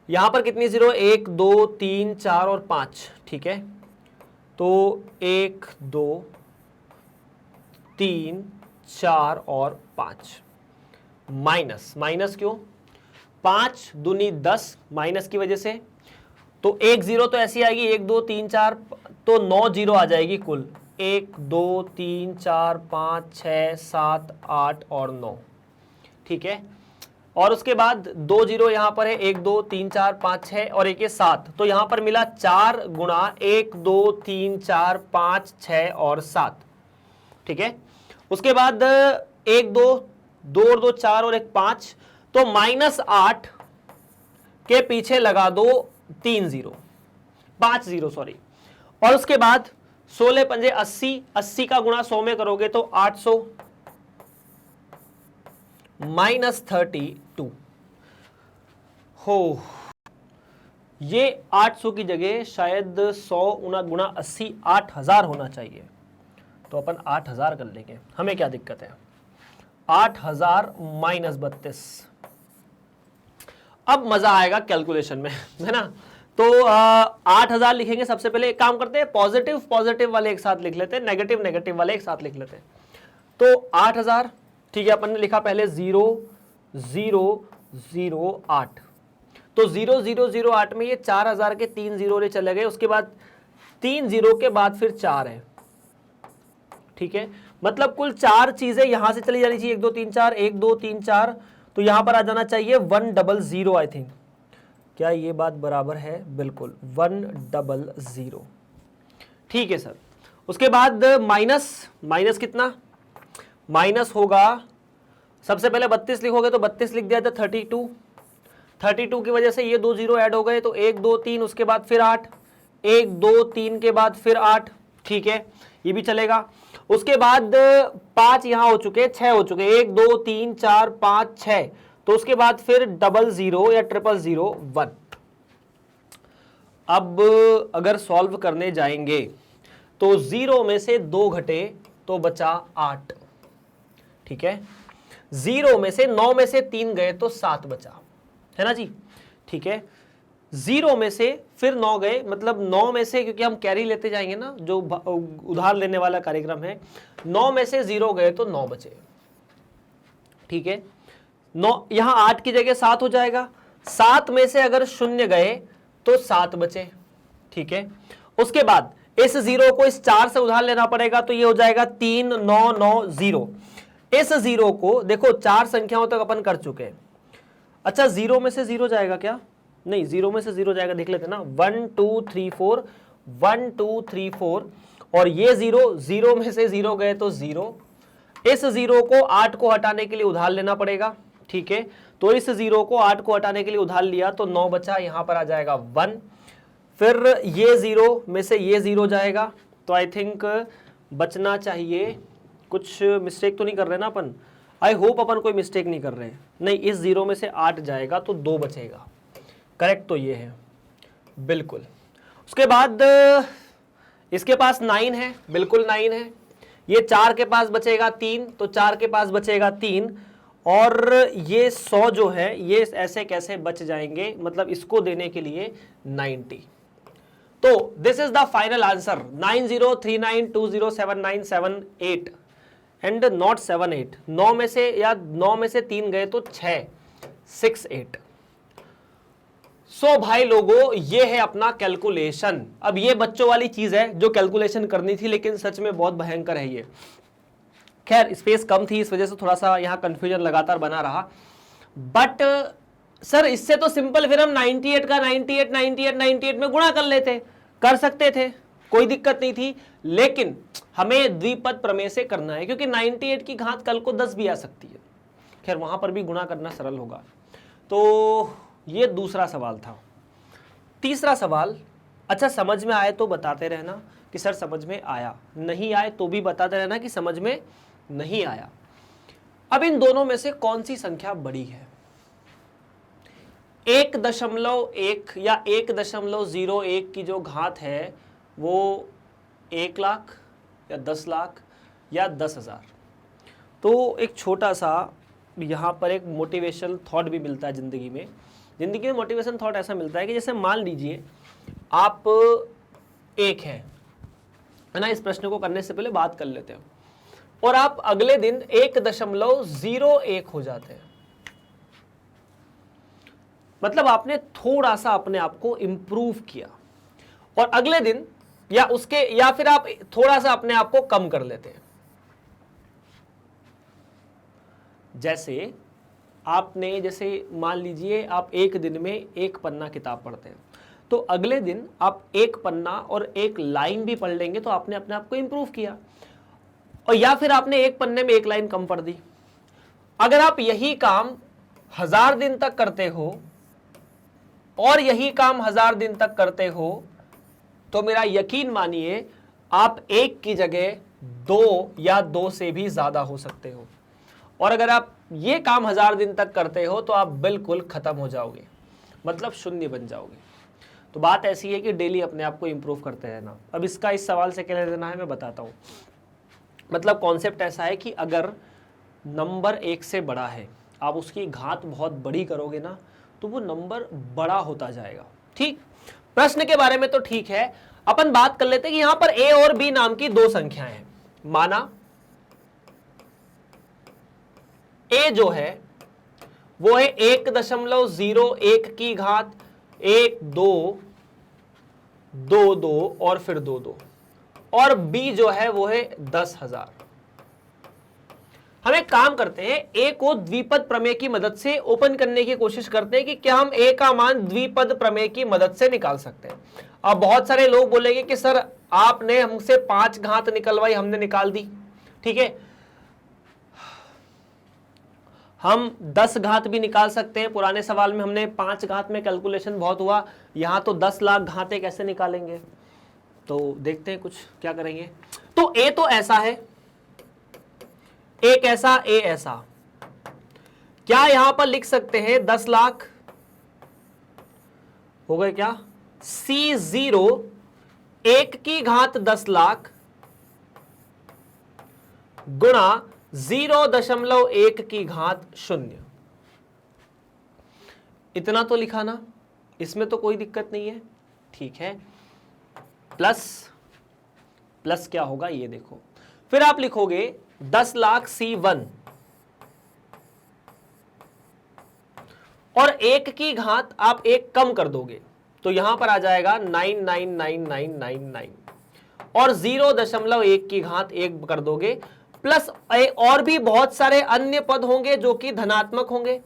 यहां पर कितनी जीरो, 1 2 3 4 और 5, ठीक है। तो 1 2 3 4 और 5, माइनस, माइनस क्यों, 5 दूनी 10, माइनस की वजह से। तो 1 0 तो ऐसी आएगी, 1 2 3 4, तो 9 0 आ जाएगी कुल, 1 2 3 4 5 6 7 8 और 9, ठीक है। और उसके बाद 2 0 यहां पर है, 1 2 3 4 5 6 और एक 7, तो यहां पर मिला 4 गुणा 1 2 3 4 5 6 और 7, ठीक है। उसके बाद 1 2 2 और 2 4 और 1 5, तो -8 के पीछे लगा दो 3 0, 5 0 सॉरी। और उसके बाद 16 पंजे 80, 80 का गुणा 100 में करोगे तो 800 -32 हो। ये 800 की जगह शायद 100 गुणा 80 8000 होना चाहिए, तो अपन 8000 कर लेंगे, हमें क्या दिक्कत है। 8000 -32, अब मजा आएगा कैलकुलेशन में, है ना। तो 8000 लिखेंगे। सबसे पहले एक काम करते हैं, पॉजिटिव पॉजिटिव वाले एक साथ लिख लेते हैं, नेगेटिव नेगेटिव वाले एक साथ लिख लेते हैं। तो 8000, ठीक है, अपन ने लिखा पहले 0 0 0 8, तो 0 0 0 8 में ये 4000 के 3 0 चले गए, उसके बाद 3 0 के बाद फिर 4 है, ठीक है। मतलब कुल 4 चीजें यहां से चली जानी चाहिए, 1 2 3 4, 1 2 3 4, तो यहां पर आ जाना चाहिए 100, आई थिंक। क्या ये बात बराबर है? बिल्कुल 100, ठीक है सर। उसके बाद माइनस, माइनस कितना, माइनस होगा, सबसे पहले 32 लिखोगे तो 32 लिख दिया था, 32, 32 की वजह से ये 2 0 ऐड हो गए, तो 1 2 3, उसके बाद फिर 8, 1 2 3 के बाद फिर 8, ठीक है, ये भी चलेगा। उसके बाद 5 यहां हो चुके, 6 हो चुके, 1 2 3 4 5 6, तो उसके बाद फिर 00 या 000 1। अब अगर सॉल्व करने जाएंगे तो 0 में से 2 घटे तो बचा 8, ठीक है। 0 में से 9 में से 3 गए तो 7 बचा, है ना जी, ठीक है। 0 में से फिर 9 गए, मतलब 9 में से, क्योंकि हम कैरी लेते जाएंगे ना, जो उधार लेने वाला कार्यक्रम है, 9 में से 0 गए तो 9 बचे, ठीक है। 9 यहां 8 की जगह 7 हो जाएगा, 7 में से अगर 0 गए तो 7 बचे, ठीक है। उसके बाद इस 0 को इस 4 से उधार लेना पड़ेगा, तो ये हो जाएगा 3 9 9 0। इस 0 को देखो 4 संख्याओं तक अपन कर चुके हैं। अच्छा 0 में से 0 जाएगा क्या? नहीं, 0 में से 0 जाएगा, देख लेते ना, 1 2 3 4, 1 2 3 4, और ये 0 में से 0 गए तो 0। इस 0 को 8 को हटाने के लिए उधार लेना पड़ेगा, ठीक है। तो इस 0 को 8 को हटाने के लिए उधार लिया तो 9 बचा, यहां पर आ जाएगा 1। फिर ये 0 में से ये 0 जाएगा, तो आई थिंक बचना चाहिए, कुछ मिस्टेक तो नहीं कर रहे ना अपन, आई होप अपन कोई मिस्टेक नहीं कर रहे हैं। नहीं, इस 0 में से 8 जाएगा तो 2 बचेगा, करेक्ट तो ये है, बिल्कुल। उसके बाद इसके पास 9 है, बिल्कुल 9 है। ये 4 के पास बचेगा 3, तो 4 के पास बचेगा 3, और ये 100 जो है ये ऐसे कैसे बच जाएंगे, मतलब इसको देने के लिए 90। तो this is the final answer, 9039207978 and not 78। 9 में से या 9 में से 3 गए तो 6 6 8। सो भाई लोगों, ये है अपना कैलकुलेशन। अब ये बच्चों वाली चीज है जो कैलकुलेशन करनी थी, लेकिन सच में बहुत भयंकर है ये। खैर स्पेस कम थी, इस वजह से थोड़ा सा यहाँ कंफ्यूजन लगातार बना रहा, बट सर इससे तो सिंपल फिर हम 98 का 98 98 98 में गुणा कर लेते, कर सकते थे, कोई दिक्कत नहीं थी, लेकिन हमें द्विपद प्रमेय से करना है क्योंकि 98 की घात कल को 10 भी आ सकती है। खैर वहां पर भी गुणा करना सरल होगा। तो ये दूसरा सवाल था। तीसरा सवाल, अच्छा समझ में आए तो बताते रहना कि सर समझ में आया, नहीं आए तो भी बताते रहना कि समझ में नहीं आया। अब इन दोनों में से कौन सी संख्या बड़ी है? 1.1 या 1.01 की जो घात है वो 1 लाख या 10 लाख या 10,000। तो एक छोटा सा यहाँ पर एक मोटिवेशनल थॉट भी मिलता है ज़िंदगी में मोटिवेशन थॉट ऐसा मिलता है कि जैसे मान लीजिए आप एक है ना, इस प्रश्न को करने से पहले बात कर लेते हैं, और आप अगले दिन 1.01 हो जाते हैं, मतलब आपने थोड़ा सा अपने आप को इंप्रूव किया, और अगले दिन या फिर आप थोड़ा सा अपने आप को कम कर लेते हैं। जैसे मान लीजिए आप एक दिन में 1 पन्ना किताब पढ़ते हैं, तो अगले दिन आप 1 पन्ना और 1 लाइन भी पढ़ लेंगे तो आपने अपने आप को इंप्रूव किया। और या फिर आपने 1 पन्ने में 1 लाइन कम पढ़ दी। अगर आप यही काम 1000 दिन तक करते हो और यही काम 1000 दिन तक करते हो तो मेरा यकीन मानिए आप 1 की जगह 2 या 2 से भी ज्यादा हो सकते हो। और अगर आप ये काम 1000 दिन तक करते हो तो आप बिल्कुल खत्म हो जाओगे, मतलब शून्य बन जाओगे। तो बात ऐसी है कि डेली अपने आप को इंप्रूव करते रहना। अब इसका इस सवाल से क्या लेना है मैं बताता हूं। मतलब कॉन्सेप्ट ऐसा है कि अगर नंबर 1 से बड़ा है, आप उसकी घात बहुत बड़ी करोगे ना तो वो नंबर बड़ा होता जाएगा। ठीक, प्रश्न के बारे में तो ठीक है, अपन बात कर लेते हैं कि यहां पर a और b नाम की 2 संख्याएं हैं। माना a जो है वो है 1.01 की घात 1 2 2 2 और फिर 2 2, और b जो है वो है 10,000। हम एक काम करते हैं, a को द्विपद प्रमेय की मदद से ओपन करने की कोशिश करते हैं कि क्या हम a का मान द्विपद प्रमेय की मदद से निकाल सकते हैं। अब बहुत सारे लोग बोलेंगे कि सर आपने हमसे 5 घात निकलवाई, हमने निकाल दी। ठीक है, हम 10 घात भी निकाल सकते हैं। पुराने सवाल में हमने 5 घात में कैलकुलेशन बहुत हुआ, यहां तो 10 लाख घातें कैसे निकालेंगे, तो देखते हैं कुछ क्या करेंगे। तो a तो ऐसा है, एक ऐसा, a ऐसा, क्या यहां पर लिख सकते हैं 10 लाख हो गए क्या? C0 1 की घात 10 लाख गुणा 0.1 की घात 0। इतना तो लिखा ना, इसमें तो कोई दिक्कत नहीं है। ठीक है, प्लस क्या होगा ये देखो, फिर आप लिखोगे 10 लाख C1 और 1 की घात आप 1 कम कर दोगे तो यहां पर आ जाएगा 999999 और 0.1 की घात 1 कर दोगे, प्लस और भी बहुत सारे अन्य पद होंगे जो कि धनात्मक होंगे।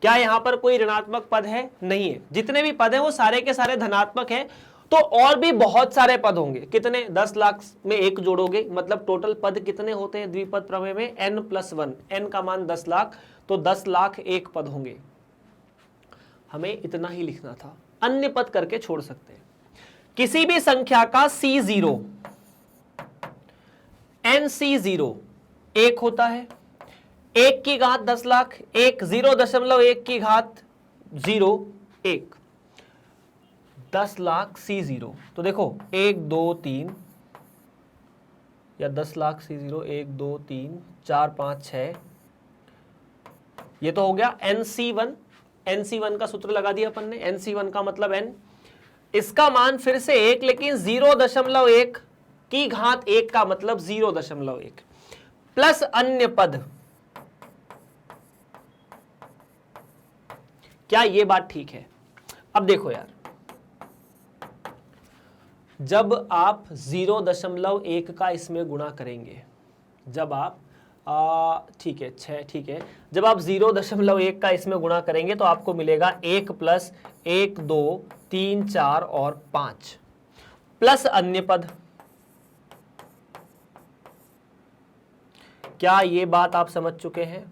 क्या यहां पर कोई ऋणात्मक पद है? नहीं है। जितने भी पद हैं वो सारे के सारे धनात्मक हैं। तो और भी बहुत सारे पद होंगे। कितने? 10 लाख में 1 जोड़ोगे, मतलब टोटल पद कितने होते हैं द्विपद प्रमेय में? n+1, n का मान 10 लाख, तो 10 लाख 1 पद होंगे। हमें इतना ही लिखना था, अन्य पद करके छोड़ सकते हैं। किसी भी संख्या का C0 NC0 1 होता है, 1 की घात 10 लाख, 0.1 की घात 0 1, 10 लाख C0। तो देखो 1 2 3 या 10 लाख C0 1 2 3 4 5 6, ये तो हो गया NC1। NC1 का सूत्र लगा दिया अपन ने, NC1 का मतलब n, इसका मान फिर से 1, लेकिन 0.1 की घात 1 का मतलब 0.1 प्लस अन्य पद। क्या ये बात ठीक है? अब देखो यार, जब आप 0.1 का इसमें गुणा करेंगे, जब आप ठीक है 6, ठीक है। जब आप 0.1 का इसमें गुणा करेंगे तो आपको मिलेगा 1 प्लस 1 2 3 4 और 5 प्लस अन्य पद। क्या ये बात आप समझ चुके हैं?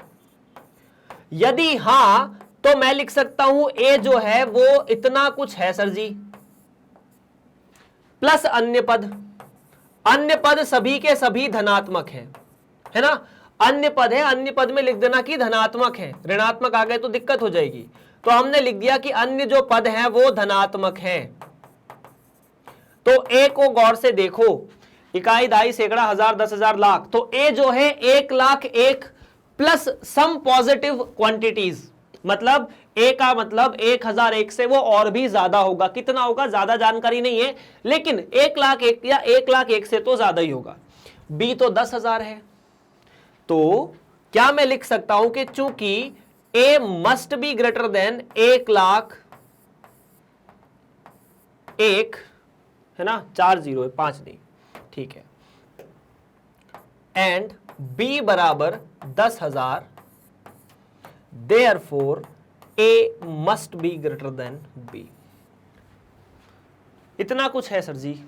यदि हां तो मैं लिख सकता हूं ए जो है वो इतना कुछ है सर जी, प्लस अन्य पद। अन्य पद सभी के सभी धनात्मक है ना? अन्य पद है, अन्य पद में लिख देना कि धनात्मक है, ऋणात्मक आ गए तो दिक्कत हो जाएगी। तो हमने लिख दिया कि अन्य जो पद है वो धनात्मक है। तो ए को गौर से देखो, इकाई, दाई, सैकड़ा, हजार, 10,000, लाख। तो ए जो है 1,01,000 प्लस सम पॉजिटिव क्वांटिटीज, मतलब ए का मतलब 1,001 से वो और भी ज्यादा होगा। कितना होगा ज्यादा जानकारी नहीं है, लेकिन 1,01,000 या 1,01,000 से तो ज्यादा ही होगा। बी तो 10,000 है। तो क्या मैं लिख सकता हूं कि चूंकि ए मस्ट बी ग्रेटर देन 1,01,000 है ना, 4 0 है, 5 नहीं, ठीक है, एंड बी बराबर 10,000, therefore A must be greater than B. इतना कुछ है सर जी,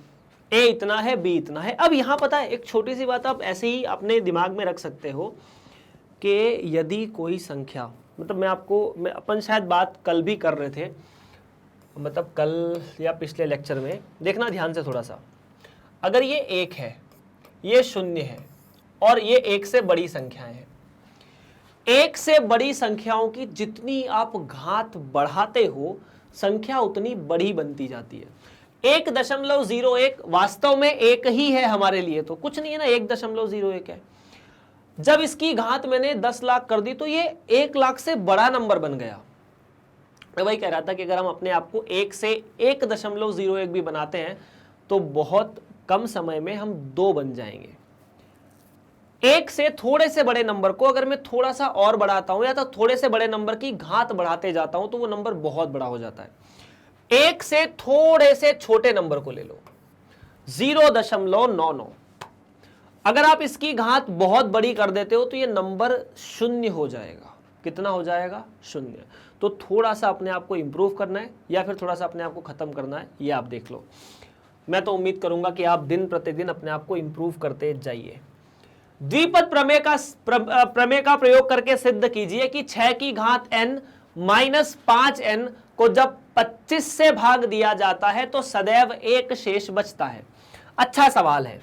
ए इतना है, बी इतना है। अब यहां पता है एक छोटी सी बात आप ऐसे ही अपने दिमाग में रख सकते हो कि यदि कोई संख्या, मतलब मैं अपन शायद बात कल भी कर रहे थे, मतलब कल या पिछले लेक्चर में, देखना ध्यान से थोड़ा सा। अगर ये 1 है, ये 0 है और ये 1 से बड़ी संख्याएं हैं, 1 से बड़ी संख्याओं की जितनी आप घात बढ़ाते हो संख्या उतनी बड़ी बनती जाती है। 1.01 वास्तव में 1 ही है हमारे लिए, तो कुछ नहीं है ना, 1.01 है। जब इसकी घात मैंने 10 लाख कर दी तो ये 1 लाख से बड़ा नंबर बन गया। मैं वही कह रहा था कि अगर हम अपने आप को 1 से 1.01 भी बनाते हैं तो बहुत कम समय में हम 2 बन जाएंगे। 1 से थोड़े से बड़े नंबर को अगर मैं थोड़ा सा और बढ़ाता हूं या तो थोड़े से बड़े नंबर की घात बढ़ाते जाता हूं तो वो नंबर बहुत बड़ा हो जाता है। 1 से थोड़े से छोटे नंबर को ले लो, 0.99, अगर आप इसकी घात बहुत बड़ी कर देते हो तो ये नंबर 0 हो जाएगा। कितना हो जाएगा? 0। तो थोड़ा सा अपने आप को इंप्रूव करना है या फिर थोड़ा सा अपने आप को खत्म करना है, ये आप देख लो। मैं तो उम्मीद करूंगा कि आप दिन प्रतिदिन अपने आप को इंप्रूव करते जाइए। द्विपद प्रमेय का प्रयोग करके सिद्ध कीजिए कि 6 की घात n माइनस 5n को जब 25 से भाग दिया जाता है तो सदैव एक शेष बचता है। अच्छा सवाल है,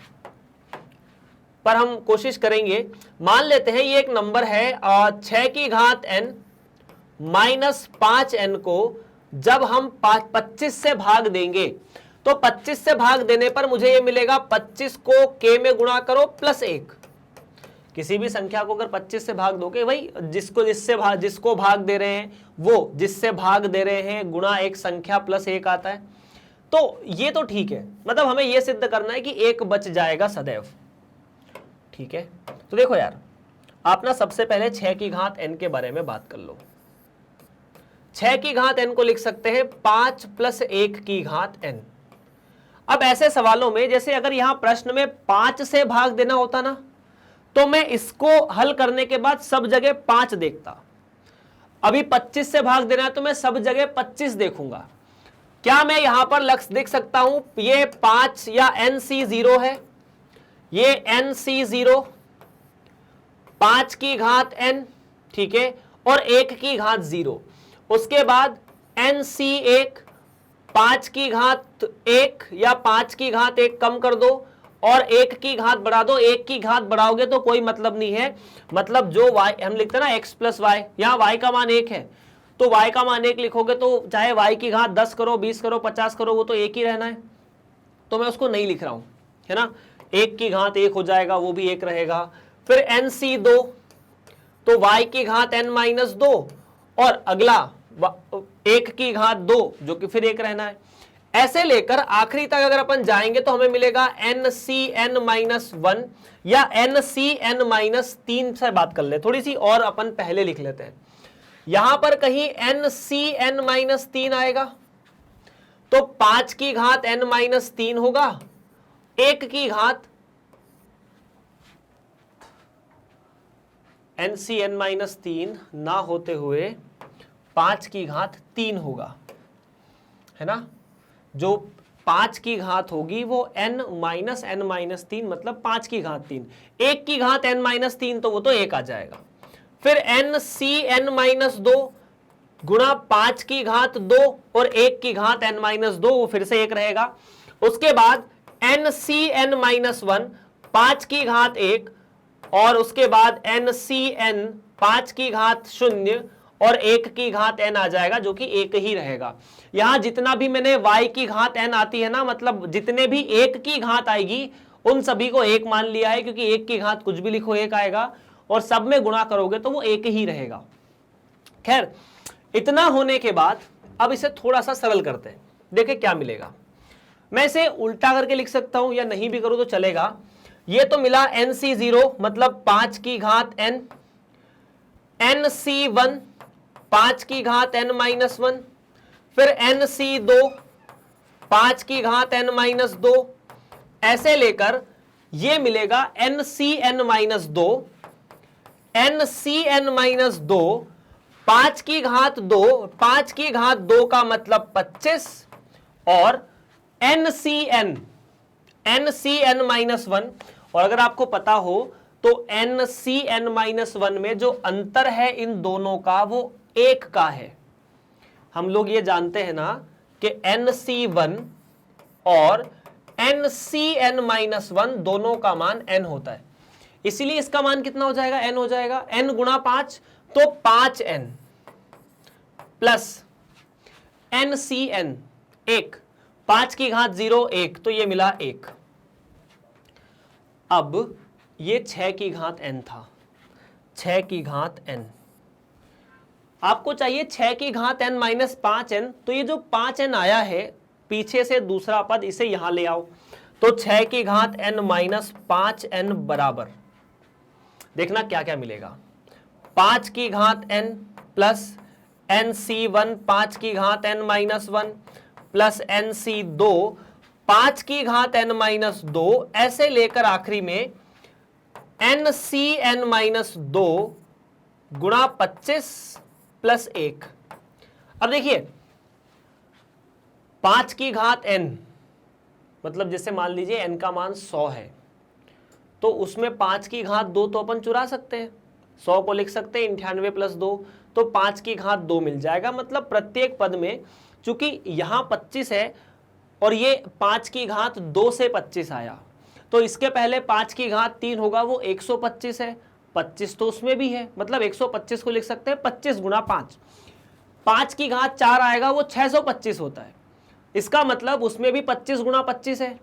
पर हम कोशिश करेंगे। मान लेते हैं ये एक नंबर है 6 की घात n माइनस 5n को जब हम 25 से भाग देंगे तो 25 से भाग देने पर मुझे ये मिलेगा, 25 को k में गुणा करो प्लस 1। किसी भी संख्या को अगर 25 से भाग दोगे, भाई जिसको भाग दे रहे हैं वो जिससे भाग दे रहे हैं गुणा एक संख्या प्लस 1 आता है। तो ये तो ठीक है, मतलब हमें ये सिद्ध करना है कि 1 बच जाएगा सदैव, ठीक है। तो देखो यार, आप ना सबसे पहले 6 की घात n के बारे में बात कर लो। 6 की घात n को लिख सकते हैं 5 प्लस 1 की घात n। अब ऐसे सवालों में, जैसे अगर यहां प्रश्न में 5 से भाग देना होता ना, तो मैं इसको हल करने के बाद सब जगह 5 देखता। अभी 25 से भाग देना है तो मैं सब जगह 25 देखूंगा। क्या मैं यहां पर लक्ष्य देख सकता हूं, ये 5 या NC0 है, ये NC0, 5 की घात n, ठीक है, और 1 की घात 0। उसके बाद NC1, 5 की घात 1 या 5 की घात 1 कम कर दो और 1 की घात बढ़ा दो। 1 की घात बढ़ाओगे तो कोई मतलब नहीं है, मतलब जो y हम लिखते हैं ना x प्लस वाई, यहां y का मान 1 है तो y का मान 1 लिखोगे तो चाहे y की घात 10 करो, 20 करो, 50 करो, वो तो 1 ही रहना है। तो मैं उसको नहीं लिख रहा हूं, है ना। 1 की घात 1 हो जाएगा, वो भी 1 रहेगा। फिर NC2, तो y की घात n माइनस 2 और अगला 1 की घात 2 जो कि फिर 1 रहना है। ऐसे लेकर आखिरी तक अगर अपन जाएंगे तो हमें मिलेगा NCn माइनस 1 या NCn माइनस 3 से बात कर ले थोड़ी सी, और अपन पहले लिख लेते हैं। यहां पर कहीं NCn माइनस 3 आएगा तो 5 की घात n माइनस 3 होगा, 1 की घात NCn-3 ना होते हुए 5 की घात 3 होगा, है ना। जो 5 की घात होगी वो n-n-3 मतलब 5 की घात 3, 1 की घात n-3 तो वो तो 1 आ जाएगा। फिर NCn-2 गुणा 5 की घात 2 और 1 की घात n-2 वो फिर से 1 रहेगा। उसके बाद NCn-1 5 की घात 1 और उसके बाद NCn 5 की घात 0 और 1 की घात n आ जाएगा जो कि 1 ही रहेगा। यहां जितना भी मैंने y की घात n आती है ना, मतलब जितने भी 1 की घात आएगी उन सभी को 1 मान लिया है, क्योंकि 1 की घात कुछ भी लिखो 1 आएगा और सब में गुणा करोगे तो वो 1 ही रहेगा। खैर, इतना होने के बाद अब इसे थोड़ा सा सरल करते हैं, देखें क्या मिलेगा। मैं इसे उल्टा करके लिख सकता हूं या नहीं भी करूं तो चलेगा। ये तो मिला NC0 मतलब 5 की घात n, NC1 5 की घात n-1, फिर NC2 5 की घात n-2, ऐसे लेकर ये मिलेगा NCn-2, NCn-2 5 की घात 2, 5 की घात 2 का मतलब 25 और NCn-1। और अगर आपको पता हो तो NCn-1 में जो अंतर है इन दोनों का वो 1 का है। हम लोग ये जानते हैं ना कि NC1 और NCn-1 दोनों का मान n होता है, इसीलिए इसका मान कितना हो जाएगा, n हो जाएगा। n गुणा 5 तो 5n प्लस NCn 1, 5 की घात 0 1 तो ये मिला 1। अब ये 6 की घात n था, 6 की घात n, आपको चाहिए 6 की घात n-5n, तो ये जो 5n आया है पीछे से दूसरा पद इसे यहां ले आओ, तो 6 की घात n-5n बराबर, देखना क्या क्या मिलेगा। 5 की घात n प्लस NC1 5 की घात n-1 प्लस NC2 5 की घात n-2, ऐसे लेकर आखिरी में NCn-2 गुणा 25 प्लस 1। अब देखिए 5 की घात n मतलब जैसे मान लीजिए n का मान 100 है, तो उसमें 5 की घात 2 तो अपन चुरा सकते हैं, 100 को लिख सकते हैं 98 प्लस 2, तो 5 की घात 2 मिल जाएगा। मतलब प्रत्येक पद में चूंकि यहां 25 है और ये 5 की घात 2 से 25 आया, तो इसके पहले 5 की घात 3 होगा वो 125 है, 25 तो उसमें भी है, मतलब 125 को लिख सकते हैं 25 गुणा 5। 5 की घात 4 आएगा वो 625 होता है, इसका मतलब उसमें भी 25 गुणा 25 है।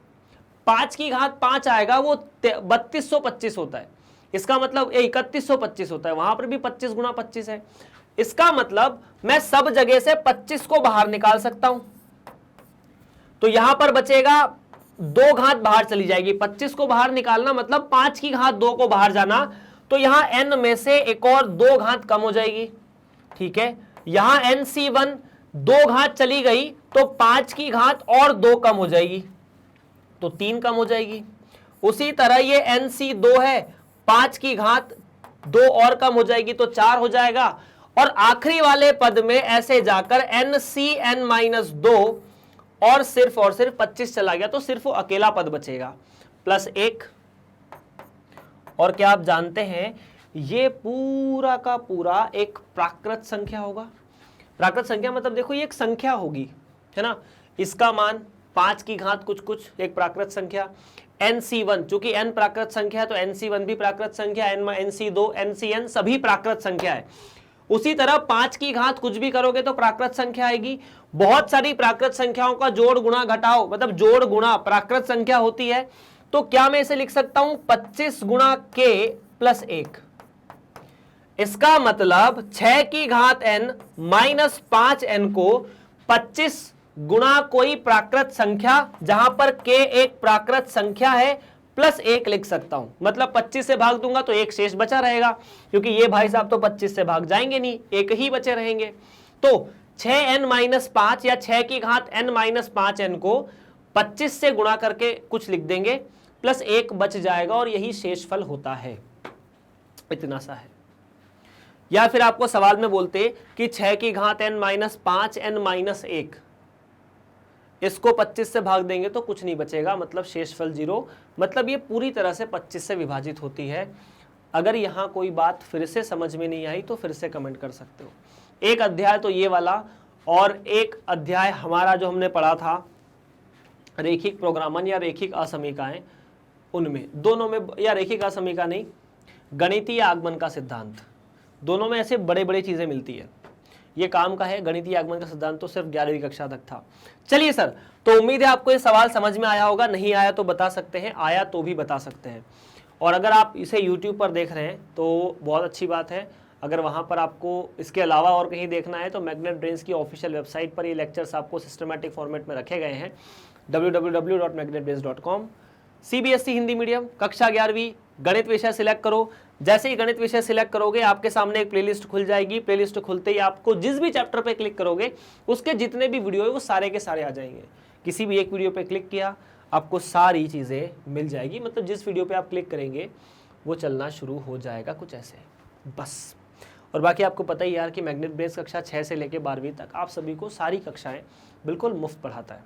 5 की घात 5 आएगा वो 3225 होता है, इसका मतलब 3125 होता है, वहां पर भी 25 गुणा 25 है। इसका मतलब मैं सब जगह से 25 को बाहर निकाल सकता हूं, तो यहां पर बचेगा 2 घात बाहर चली जाएगी, 25 को बाहर निकालना मतलब 5 की घात 2 को बाहर जाना, तो यहां n में से एक और 2 घात कम हो जाएगी। ठीक है, यहां NC1 2 घात चली गई तो 5 की घात और 2 कम हो जाएगी, तो 3 कम हो जाएगी। उसी तरह ये NC2 है, 5 की घात 2 और कम हो जाएगी तो 4 हो जाएगा, और आखिरी वाले पद में ऐसे जाकर NCn-2 और सिर्फ 25 चला गया, तो सिर्फ वो अकेला पद बचेगा प्लस 1। और क्या आप जानते हैं ये पूरा का पूरा एक प्राकृत संख्या होगा। प्राकृत संख्या मतलब देखो ये एक संख्या होगी, है ना, इसका मान 5 की घात कुछ कुछ, एक प्राकृत संख्या। NC1 चूंकि n प्राकृत संख्या है तो NC1 भी प्राकृत संख्या, NC2 NCn सभी प्राकृत संख्या है। उसी तरह 5 की घात कुछ भी करोगे तो प्राकृत संख्या आएगी। बहुत सारी प्राकृत संख्याओं का जोड़ गुणा घटाओ मतलब जोड़ गुणा प्राकृत संख्या होती है, तो क्या मैं इसे लिख सकता हूं 25 गुणा k प्लस 1। इसका मतलब 6 की घात n माइनस 5n को 25 गुणा कोई प्राकृत संख्या जहां पर k एक प्राकृत संख्या है प्लस 1 लिख सकता हूं। मतलब 25 से भाग दूंगा तो एक शेष बचा रहेगा, क्योंकि ये भाई साहब तो 25 से भाग जाएंगे नहीं, एक ही बचे रहेंगे। तो 6n माइनस 5 या 6 की घात n माइनस 5n को 25 से गुणा करके कुछ लिख देंगे, प्लस 1 बच जाएगा और यही शेषफल होता है। इतना सा है, या फिर आपको सवाल में बोलते कि 6 की घात n-5 n-1, इसको 25 से भाग देंगे तो कुछ नहीं बचेगा, मतलब शेषफल 0। मतलब ये पूरी तरह से 25 से विभाजित होती है। अगर यहाँ कोई बात फिर से समझ में नहीं आई तो फिर से कमेंट कर सकते हो। एक अध्याय तो ये वाला, और एक अध्याय हमारा जो हमने पढ़ा था रेखिक प्रोग्रामन या रेखिक असमीकाएं, उनमें दोनों में, या रेखिक असमीका नहीं, गणितीय आगमन का सिद्धांत, दोनों में ऐसे बड़े बड़े चीजें मिलती है। ये काम का है, गणितीय आगमन का सिद्धांत तो सिर्फ 11वीं कक्षा तक था। चलिए सर, तो उम्मीद है आपको ये सवाल समझ में आया होगा, नहीं आया तो बता सकते हैं, आया तो भी बता सकते हैं। और अगर आप इसे YouTube पर देख रहे हैं तो बहुत अच्छी बात है। अगर वहाँ पर आपको इसके अलावा और कहीं देखना है तो मैग्नेट ब्रेन्स की ऑफिशियल वेबसाइट पर ये लेक्चर्स आपको सिस्टमैटिक फॉर्मेट में रखे गए हैं, www.magnetbrains.com। CBSE हिंदी मीडियम, कक्षा 11वीं, गणित विषय सिलेक्ट करो। जैसे ही गणित विषय सिलेक्ट करोगे आपके सामने एक प्लेलिस्ट खुल जाएगी। प्लेलिस्ट खुलते ही आपको जिस भी चैप्टर पे क्लिक करोगे उसके जितने भी वीडियो है वो सारे के सारे आ जाएंगे। किसी भी एक वीडियो पे क्लिक किया आपको सारी चीज़ें मिल जाएगी, मतलब जिस वीडियो पे आप क्लिक करेंगे वो चलना शुरू हो जाएगा, कुछ ऐसे बस। और बाकी आपको पता ही यार कि मैग्नेट ब्रेन्स कक्षा 6 से लेकर 12वीं तक आप सभी को सारी कक्षाएं बिल्कुल मुफ्त पढ़ाता है।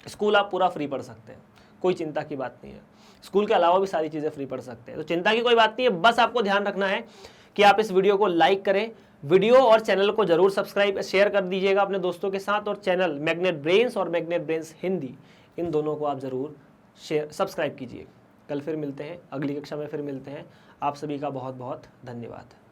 स्कूल आप पूरा फ्री पढ़ सकते हैं, कोई चिंता की बात नहीं है। स्कूल के अलावा भी सारी चीज़ें फ्री पढ़ सकते हैं, तो चिंता की कोई बात नहीं है। बस आपको ध्यान रखना है कि आप इस वीडियो को लाइक करें, वीडियो और चैनल को जरूर सब्सक्राइब शेयर कर दीजिएगा अपने दोस्तों के साथ, और चैनल मैग्नेट ब्रेन्स और मैग्नेट ब्रेन्स हिंदी, इन दोनों को आप ज़रूर शेयर सब्सक्राइब कीजिए। कल फिर मिलते हैं, अगली कक्षा में फिर मिलते हैं। आप सभी का बहुत बहुत धन्यवाद।